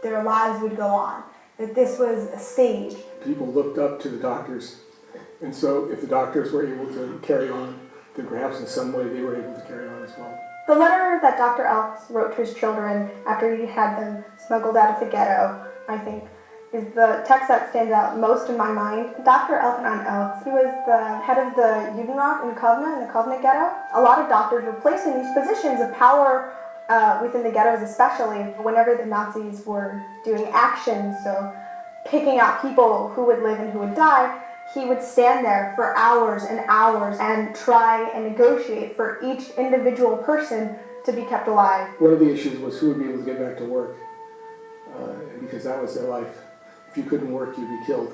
their lives would go on, that this was a stage. People looked up to the doctors, and so if the doctors were able to carry on, then perhaps in some way they were able to carry on as well. The letter that Dr. Elks wrote to his children after he had them smuggled out of the ghetto, I think, is the text that stands out most in my mind. Dr. Elkanan Elks, he was the head of the Judenrat in the Kovna ghetto. A lot of doctors were placed in these positions of power within the ghettos, especially whenever the Nazis were doing actions, so picking out people who would live and who would die. He would stand there for hours and hours and try and negotiate for each individual person to be kept alive. One of the issues was who would be able to get back to work, because that was their life. If you couldn't work, you'd be killed.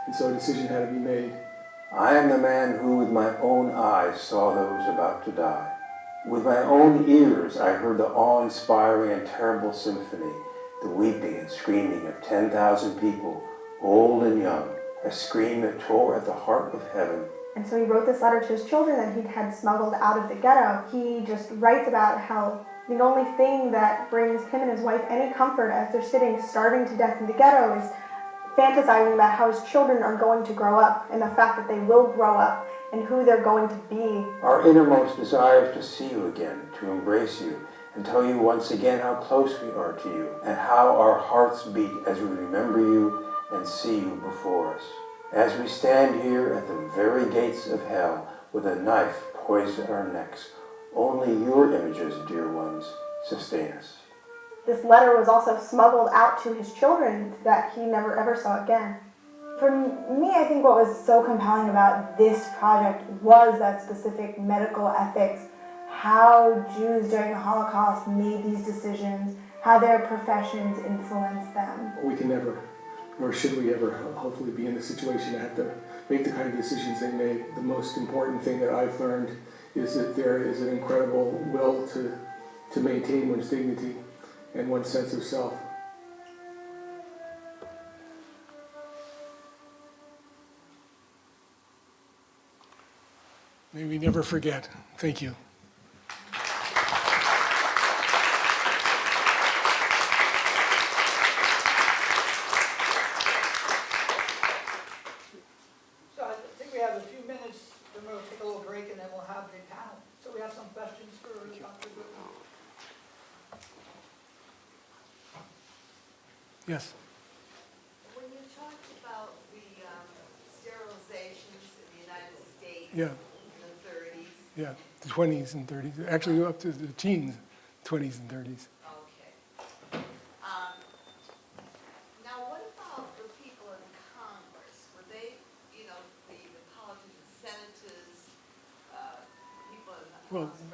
And so a decision had to be made. I am the man who with my own eyes saw those about to die. With my own ears I heard the awe-inspiring and terrible symphony, the weeping and screaming of 10,000 people, old and young, a scream that tore at the heart of heaven. And so he wrote this letter to his children that he had smuggled out of the ghetto. He just writes about how the only thing that brings him and his wife any comfort as they're sitting starving to death in the ghetto is fantasizing about how his children are going to grow up and the fact that they will grow up and who they're going to be. Our innermost desire is to see you again, to embrace you, and tell you once again how close we are to you, and how our hearts beat as we remember you and see you before us. As we stand here at the very gates of hell with a knife poised at our necks, only your images, dear ones, sustain us. This letter was also smuggled out to his children that he never ever saw again. For me, I think what was so compelling about this project was that specific medical ethics, how Jews during the Holocaust made these decisions, how their professions influenced them. We can never, nor should we ever, hopefully be in the situation to have to make the kind of decisions they made. The most important thing that I've learned is that there is an incredible will to maintain one's dignity and one's sense of self. May we never forget. Thank you. So I think we have a few minutes, then we'll take a little break, and then we'll have the panel. So we have some questions for Dr. Goodman. Yes. When you talked about the sterilizations in the United States Yeah. in the 30s, Yeah. The 20s and 30s. Actually, up to the teens, 20s and 30s. okay. Well, firsthand.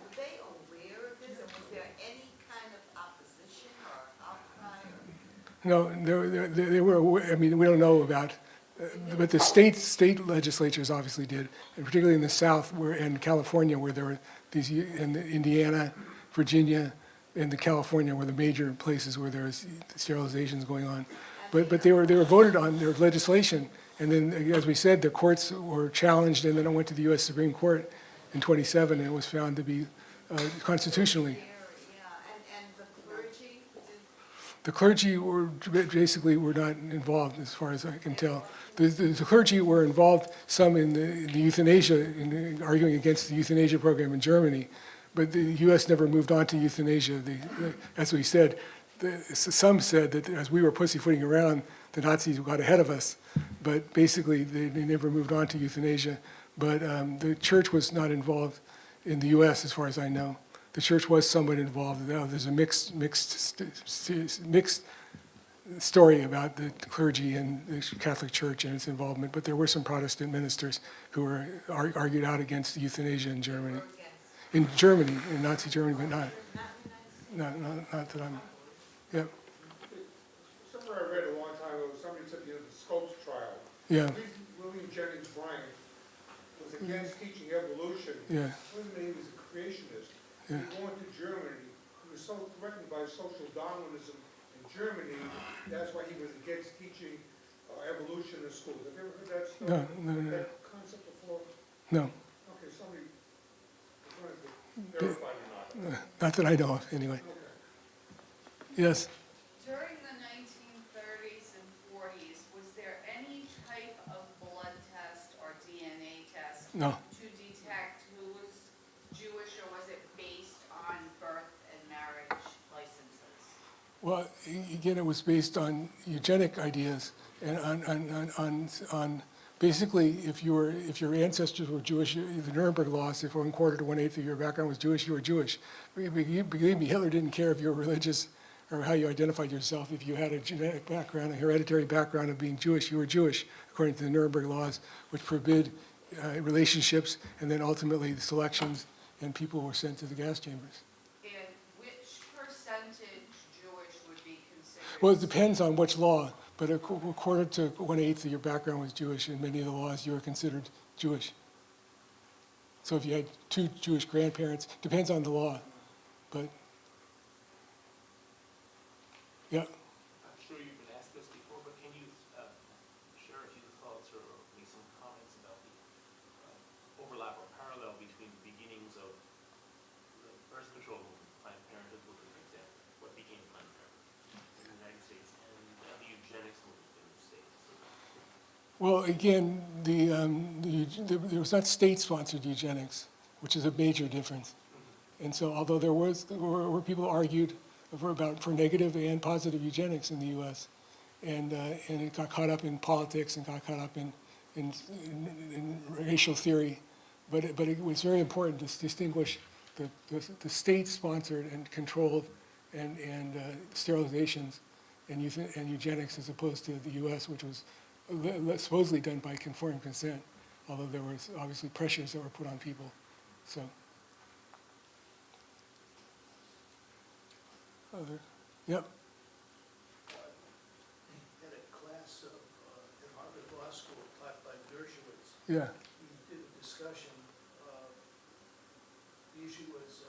Were they aware of this, and was there any kind of opposition or outcry? no, they were aware, I mean, we don't know about, but the state legislatures obviously did, and particularly in the South and California, where there were these, and Indiana, Virginia, and the California were the major places where there was sterilizations going on. But they were voted on, their legislation, and then, as we said, the courts were challenged, and then it went to the U.S. Supreme Court in '27, and it was found to be constitutionally. Yeah, and the clergy did. The clergy were basically not involved, as far as I can tell. The clergy were involved, some in the euthanasia, in arguing against the euthanasia program in Germany, but the U.S. never moved on to euthanasia. As we said, some said that as we were pussyfooting around, the Nazis got ahead of us, but basically they never moved on to euthanasia. But the church was not involved in the U.S., as far as I know. The church was somewhat involved. Now, there's a mixed story about the clergy and the Catholic Church and its involvement, but there were some Protestant ministers who were argued out against euthanasia in Germany. In Germany, in Nazi Germany, but not that I'm, yeah, Somewhere I read a long time ago, somebody said the Scopes trial. yeah, William Jennings Bryan was against teaching evolution. yeah, Wasn't he was a creationist. Yeah. He went to Germany. He was so threatened by social Darwinism in Germany, that's why he was against teaching evolution in schools. Have you ever heard that story? No. That concept before? no, Okay, somebody wanted to verify or not. not that I know of, anyway. Okay. Yes, During the 1930s and 40s, was there any type of blood test or DNA test no, to detect who was Jewish, or was it based on birth and marriage licenses? well, again, it was based on eugenic ideas and on basically, if your ancestors were Jewish, the Nuremberg laws, if 1/4 to 1/8 of your background was Jewish, you were Jewish. Believe me, Hitler didn't care if you were religious or how you identified yourself. If you had a genetic background, a hereditary background of being Jewish, you were Jewish, according to the Nuremberg laws, which forbid relationships and then ultimately the selections, and people were sent to the gas chambers. And which percentage Jewish would be considered? Well, it depends on which law, but 1/4 to 1/8 of your background was Jewish. In many of the laws, you were considered Jewish. So if you had 2 Jewish grandparents, depends on the law, but, yeah. I'm sure you've been asked this before, but can you share a few thoughts or make some comments about the overlap or parallel between the beginnings of the birth control movement, Planned Parenthood movement, for example, what became Planned Parenthood in the United States, and the eugenics movement in the States? Well, again, there was not state-sponsored eugenics, which is a major difference. And so although there were people who argued for negative and positive eugenics in the U.S., and it got caught up in politics and got caught up in racial theory, but it was very important to distinguish the state-sponsored and controlled and sterilizations and eugenics as opposed to the U.S., which was supposedly done by informed consent, although there was obviously pressures that were put on people. So, yep. Had a class at Harvard Law School taught by Dershowitz. Yeah. We did a discussion. The issue was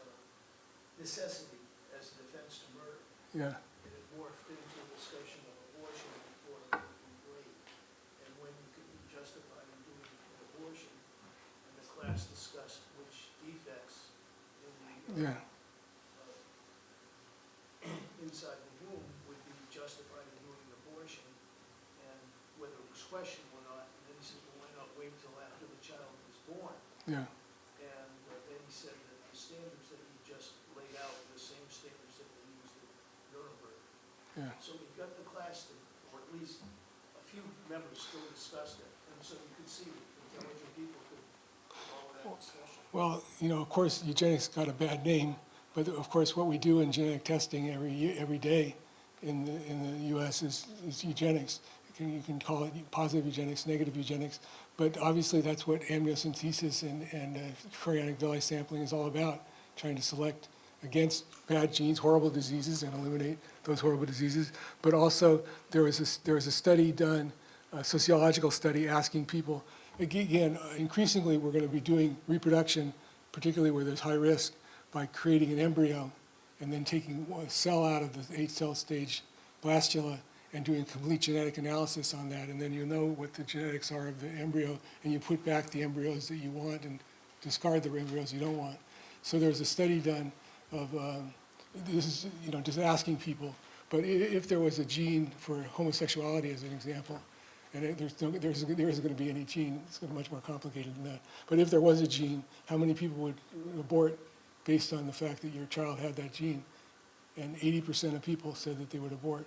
necessity as a defense to murder. Yeah. And it morphed into a discussion of abortion before it was rape, and when you could be justified in doing an abortion. And the class discussed which defects in the Yeah. inside the womb would be justified in doing an abortion, and whether it was questioned or not. And then he says, well, why not wait till after the child was born? Yeah. And then he said that the standards that he just laid out were the same standards that they used at Nuremberg. Yeah. So we got the class, or at least a few members still discussed it, and so you could see that intelligent people could follow that discussion. Well, of course, eugenics got a bad name, but of course, what we do in genetic testing every day in the U.S. is eugenics. You can call it positive eugenics, negative eugenics, But obviously, that's what amniocentesis and chorionic villi sampling is all about, trying to select against bad genes, horrible diseases, and eliminate those horrible diseases. But also, there was a study done, a sociological study, asking people, again, increasingly we're going to be doing reproduction, particularly where there's high risk, by creating an embryo and then taking a cell out of the 8-cell stage blastula and doing complete genetic analysis on that, and then you know what the genetics are of the embryo, and you put back the embryos that you want and discard the embryos you don't want. So there's a study done of, this is, just asking people, but if there was a gene for homosexuality as an example, and there isn't going to be any gene, it's going to be much more complicated than that. But if there was a gene, how many people would abort based on the fact that your child had that gene? And 80% of people said that they would abort.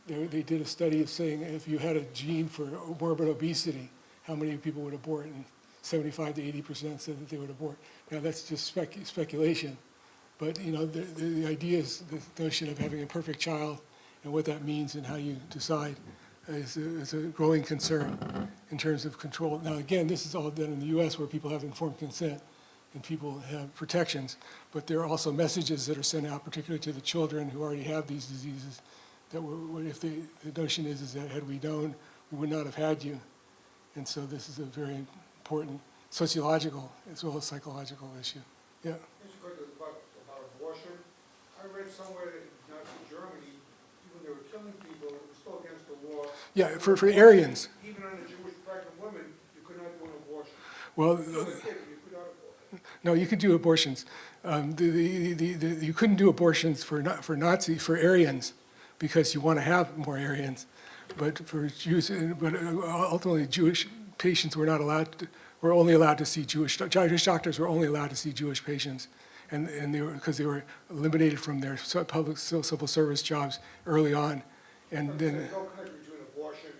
They did a study of saying if you had a gene for morbid obesity, how many people would abort? And 75 to 80% said that they would abort. Now that's just speculation, but the idea is the notion of having a perfect child and what that means and how you decide is a growing concern in terms of control. Now again, this is all done in the U.S. where people have informed consent and people have protections, but there are also messages that are sent out, particularly to the children who already have these diseases, that if the notion is that had we known, we would not have had you. And so this is a very important sociological as well as psychological issue. Yeah. Just quickly about abortion. I read somewhere that in Nazi Germany, when they were killing people, it was still against the law. Yeah, for Aryans. Even on a Jewish pregnant woman, you could not do an abortion. Well, You could not abort. no, you could do abortions. You couldn't do abortions for Aryans because you want to have more Aryans. But for Jews, but ultimately Jewish patients were not allowed to, were only allowed to see Jewish doctors were only allowed to see Jewish patients, and they were because they were eliminated from their public civil service jobs early on, and then. There's no connection between abortion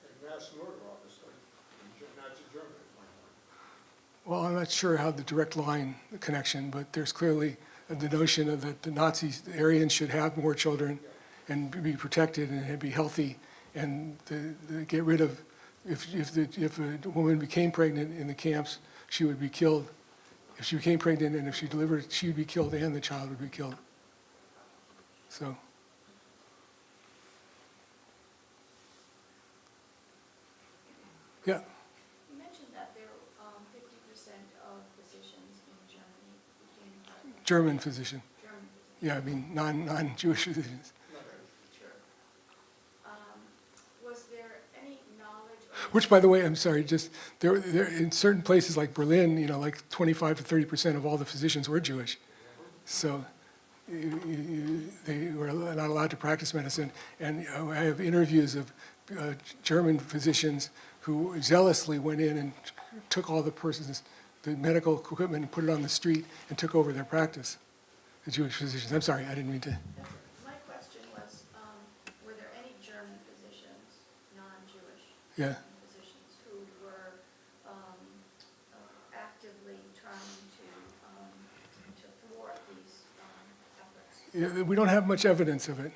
and mass murder, obviously, in Nazi Germany. Well, I'm not sure how the direct line connection, but there's clearly the notion of that the Nazis, the Aryans should have more children and be protected and be healthy, and get rid of, if a woman became pregnant in the camps, she would be killed. If she became pregnant and if she delivered, she would be killed and the child would be killed. So. Yeah. You mentioned that there 50% of physicians in Germany became German physician. German physicians. Yeah, I mean non-Jewish physicians. Sure. Was there any knowledge of... Which, by the way, I'm sorry, just there in certain places like Berlin, like 25 to 30% of all the physicians were Jewish. So they were not allowed to practice medicine. And I have interviews of German physicians who zealously went in and took all the medical equipment and put it on the street and took over their practice, the Jewish physicians. I'm sorry, I didn't mean to. My question was, were there any German physicians, non-Jewish Yeah. physicians, who were actively trying to thwart these efforts? Yeah, we don't have much evidence of it.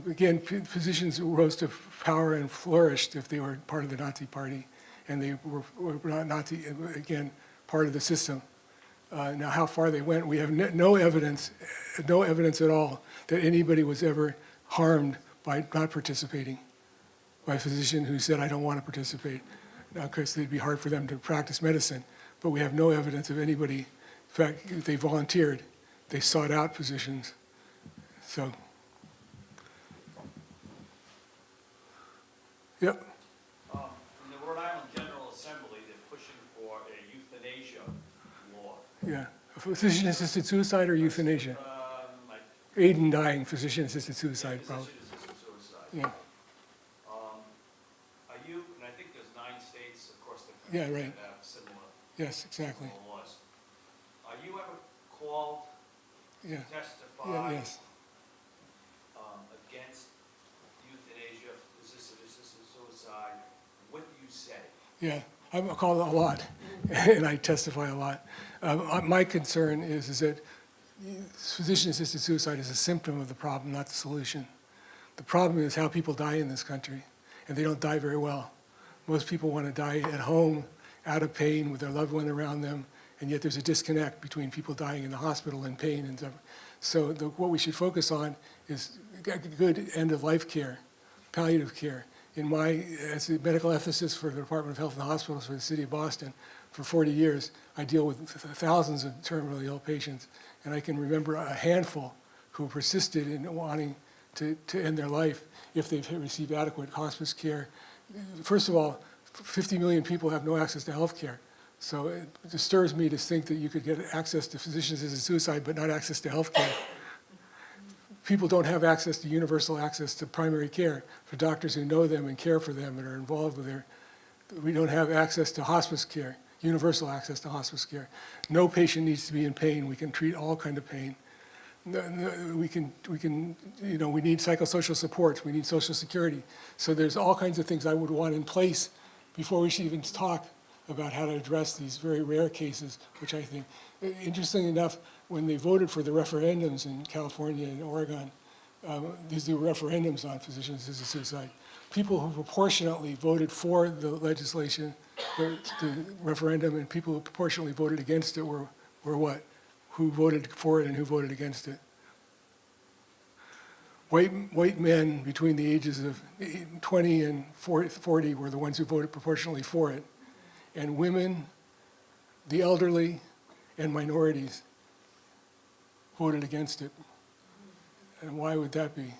Again, physicians rose to power and flourished if they were part of the Nazi Party, and they were not Nazi, again, part of the system. Now, how far they went, we have no evidence at all that anybody was ever harmed by not participating, by a physician who said, I don't want to participate. Now, of course, it'd be hard for them to practice medicine, but we have no evidence of anybody. In fact, they volunteered. They sought out physicians. So. Yep. In the Rhode Island General Assembly, they're pushing for a euthanasia law. Yeah. Physician-assisted suicide or euthanasia? Aid in dying, physician-assisted suicide, probably. Physician-assisted suicide. Yeah. Are you, and I think there's 9 states across the Yeah, country right. that have similar Yes, exactly. laws. Are you ever called Yeah. to testify Yeah, yes. against euthanasia, physician-assisted suicide? What do you say? Yeah, I'm called a lot, and I testify a lot. My concern is that physician-assisted suicide is a symptom of the problem, not the solution. The problem is how people die in this country, and they don't die very well. Most people want to die at home out of pain with their loved one around them, and yet there's a disconnect between people dying in the hospital and pain and stuff. So what we should focus on is good end-of-life care, palliative care. As a medical ethicist for the Department of Health and Hospitals for the city of Boston, for 40 years, I deal with thousands of terminally ill patients, and I can remember a handful who persisted in wanting to end their life if they've received adequate hospice care. First of all, 50 million people have no access to health care. So it disturbs me to think that you could get access to physicians-assisted suicide but not access to health care. People don't have access to universal access to primary care for doctors who know them and care for them and are involved with we don't have access to hospice care, universal access to hospice care. No patient needs to be in pain. We can treat all kind of pain. We need psychosocial supports. We need social security. So there's all kinds of things I would want in place before we should even talk about how to address these very rare cases, which I think, interestingly enough, when they voted for the referendums in California and Oregon, these were referendums on physician-assisted suicide. People who proportionately voted for the legislation, the referendum, and people who proportionally voted against it were what? Who voted for it and who voted against it? White men between the ages of 20 and 40 were the ones who voted proportionally for it. And women, the elderly, and minorities voted against it. And why would that be?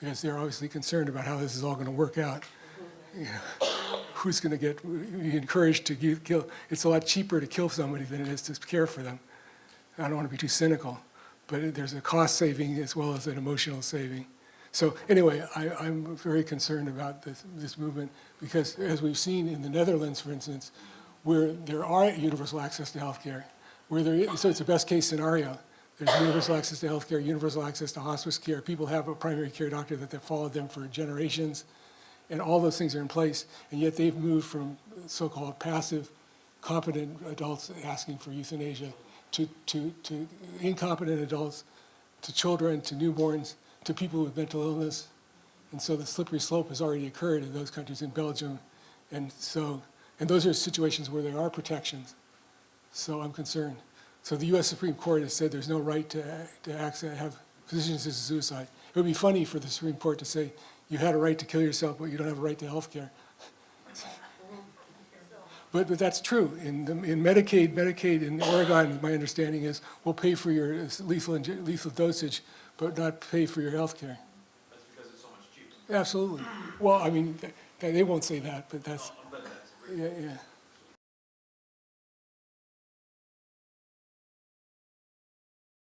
Because they're obviously concerned about how this is all going to work out. You know, who's going to be encouraged to kill? It's a lot cheaper to kill somebody than it is to care for them. I don't want to be too cynical, but there's a cost saving as well as an emotional saving. So anyway, I'm very concerned about this movement because as we've seen in the Netherlands, for instance, where there are universal access to healthcare, so it's a best case scenario. There's universal access to healthcare, universal access to hospice care. People have a primary care doctor that they've followed them for generations, and all those things are in place, and yet they've moved from so-called passive, competent adults asking for euthanasia to incompetent adults, to children, to newborns, to people with mental illness. And so the slippery slope has already occurred in those countries, in Belgium. And those are situations where there are protections. So I'm concerned. So the US Supreme Court has said there's no right to have physician-assisted suicide. It would be funny for the Supreme Court to say, you had a right to kill yourself, but you don't have a right to health care. But that's true. In Medicaid in Oregon, my understanding is, we'll pay for your lethal dosage, but not pay for your health care. That's because it's so much cheaper. Absolutely. Well, I mean, they won't say that, but that's, yeah.